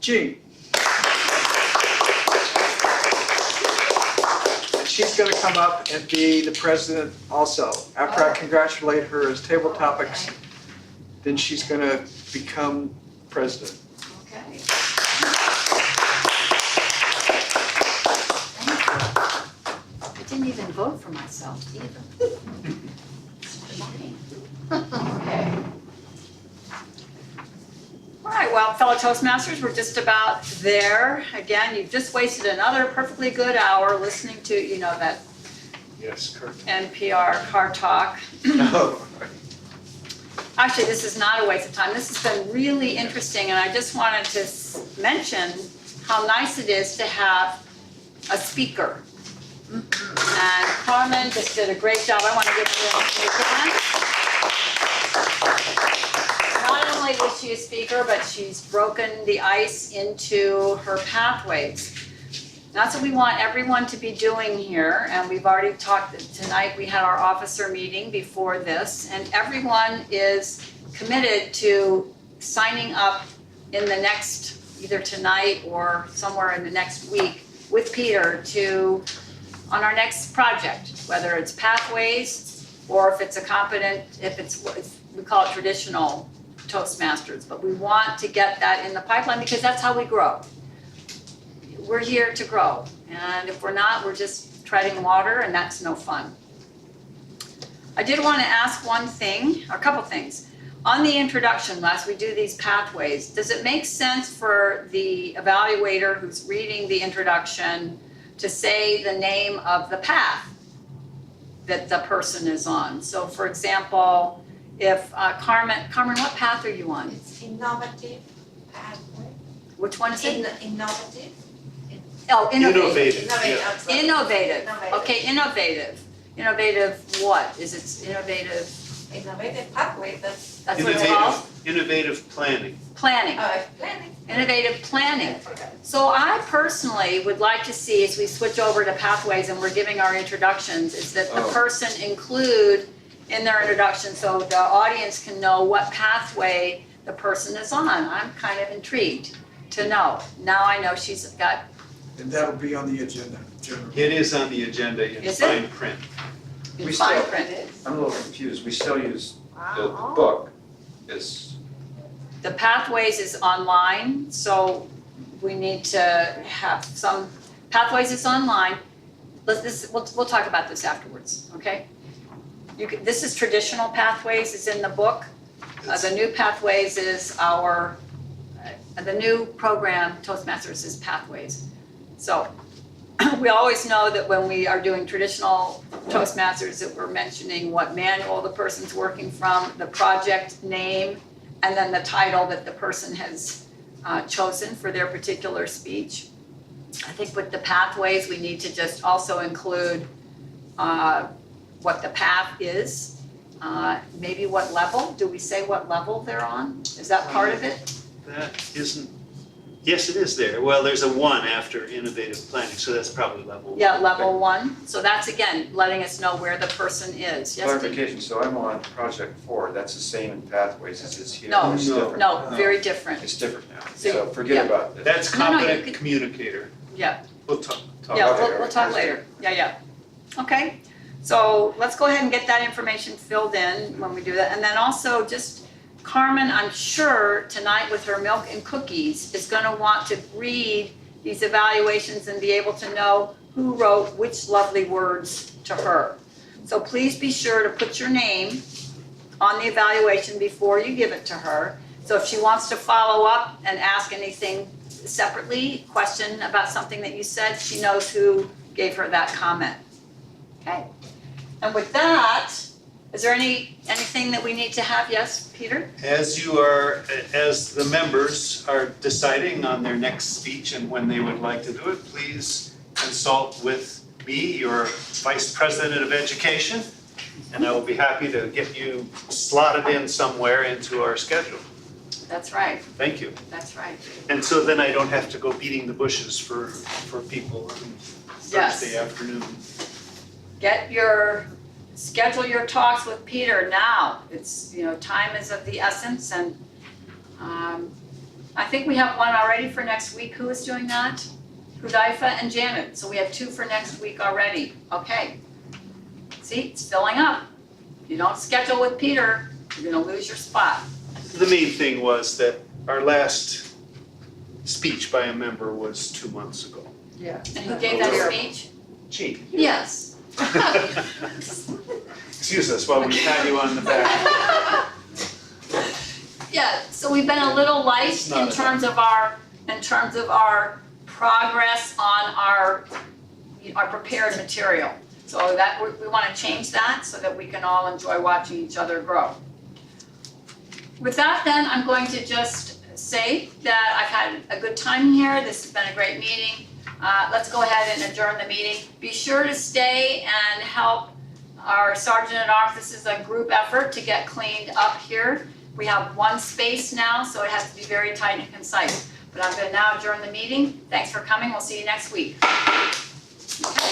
Jean. And she's going to come up and be the president also. After I congratulate her as table topics, then she's going to become president. Okay. I didn't even vote for myself either. Okay. All right, well, fellow Toastmasters, we're just about there. Again, you've just wasted another perfectly good hour listening to, you know, that Yes, Kurt. NPR car talk. Oh, Actually, this is not a waste of time. This has been really interesting, and I just wanted to mention how nice it is to have a speaker. And Carmen just did a great job. I want to give her a hand. Not only was she a speaker, but she's broken the ice into her pathways. That's what we want everyone to be doing here, and we've already talked tonight. We had our officer meeting before this, and everyone is committed to signing up in the next, either tonight or somewhere in the next week with Peter on our next project, whether it's pathways or if it's we call it traditional Toastmasters, but we want to get that in the pipeline because that's how we grow. We're here to grow, and if we're not, we're just treading water, and that's no fun. I did want to ask one thing, or a couple things. On the introduction, as we do these pathways, does it make sense for the evaluator who's reading the introduction to say the name of the path that the person is on? So for example, if Carmen, what path are you on? It's innovative pathway. Which one is it? Innovative. Oh, innovative. Innovative, yeah. Innovative, okay, innovative. Innovative what? Is it innovative? Innovative pathway, that's That's what it's called? Innovative planning. Planning, planning. innovative planning. So I personally would like to see, as we switch over to pathways and we're giving our introductions, is that the person include in their introduction so the audience can know what pathway the person is on. I'm kind of intrigued to know. Now I know she's got. And that'll be on the agenda, General. It is on the agenda in Is it? fine print. In We fine still- print. I'm a little confused. We still use the Wow. book as, The pathways is online, so we need to have some, pathways is online. We'll talk about this afterwards, okay? This is traditional pathways, it's in the book. The new Pathways is our, the new program, Toastmasters is Pathways. So we always know that when we are doing traditional Toastmasters that we're mentioning what manual the person's working from, the project name, and then the title that the person has chosen for their particular speech. I think with the Pathways, we need to just also include what the path is, maybe what level. Do we say what level they're on? Is that part of it? That isn't, yes, it is there. Well, there's a 1 after innovative planning, so that's probably level 1. Yeah, level 1. So that's again, letting us know where the person is. Yes, Steve? Clarification, so I'm on project 4, that's the same in Pathways as is here? No, It's different? No, very different. It's different now, So- so forget yeah. about this. That's No, no, you competent could- communicator. Yeah. We'll talk. Yeah, Okay, we'll talk later. Yeah. Okay, so let's go ahead and get that information filled in when we do that. And then also just Carmen, I'm sure tonight with her milk and cookies is gonna want to read these evaluations and be able to know who wrote which lovely words to her. So please be sure to put your name on the evaluation before you give it to her. So if she wants to follow up and ask anything separately, question about something that you said, she knows who gave her that comment. Okay, and with that, is there anything that we need to have? Yes, Peter? As the members are deciding on their next speech and when they would like to do it, please consult with me, your Vice President of Education, and I will be happy to get you slotted in somewhere into our schedule. That's right, Thank you. that's right. And so then I don't have to go beating the bushes for people on Yes. Thursday afternoon. Schedule your talks with Peter now. It's, time is of the essence, and I think we have one already for next week. Who is doing that? Hudaifa and Janet. So we have 2 for next week already. Okay. See, it's filling up. If you don't schedule with Peter, you're gonna lose your spot. The main thing was that our last speech by a member was 2 months ago. Yeah. And who gave that speech? Gee. Yes. Excuse us while we pat you on the back. Yeah, so we've been a little light It's not in terms of our progress on our prepared material. So that, we wanna change that so that we can all enjoy watching each other grow. With that then, I'm going to just say that I've had a good time here. This has been a great meeting. Let's go ahead and adjourn the meeting. Be sure to stay and help our Sergeant at Arms. This is a group effort to get cleaned up here. We have 1 space now, so it has to be very tight and concise. But I'm gonna now adjourn the meeting. Thanks for coming. We'll see you next week. Okay.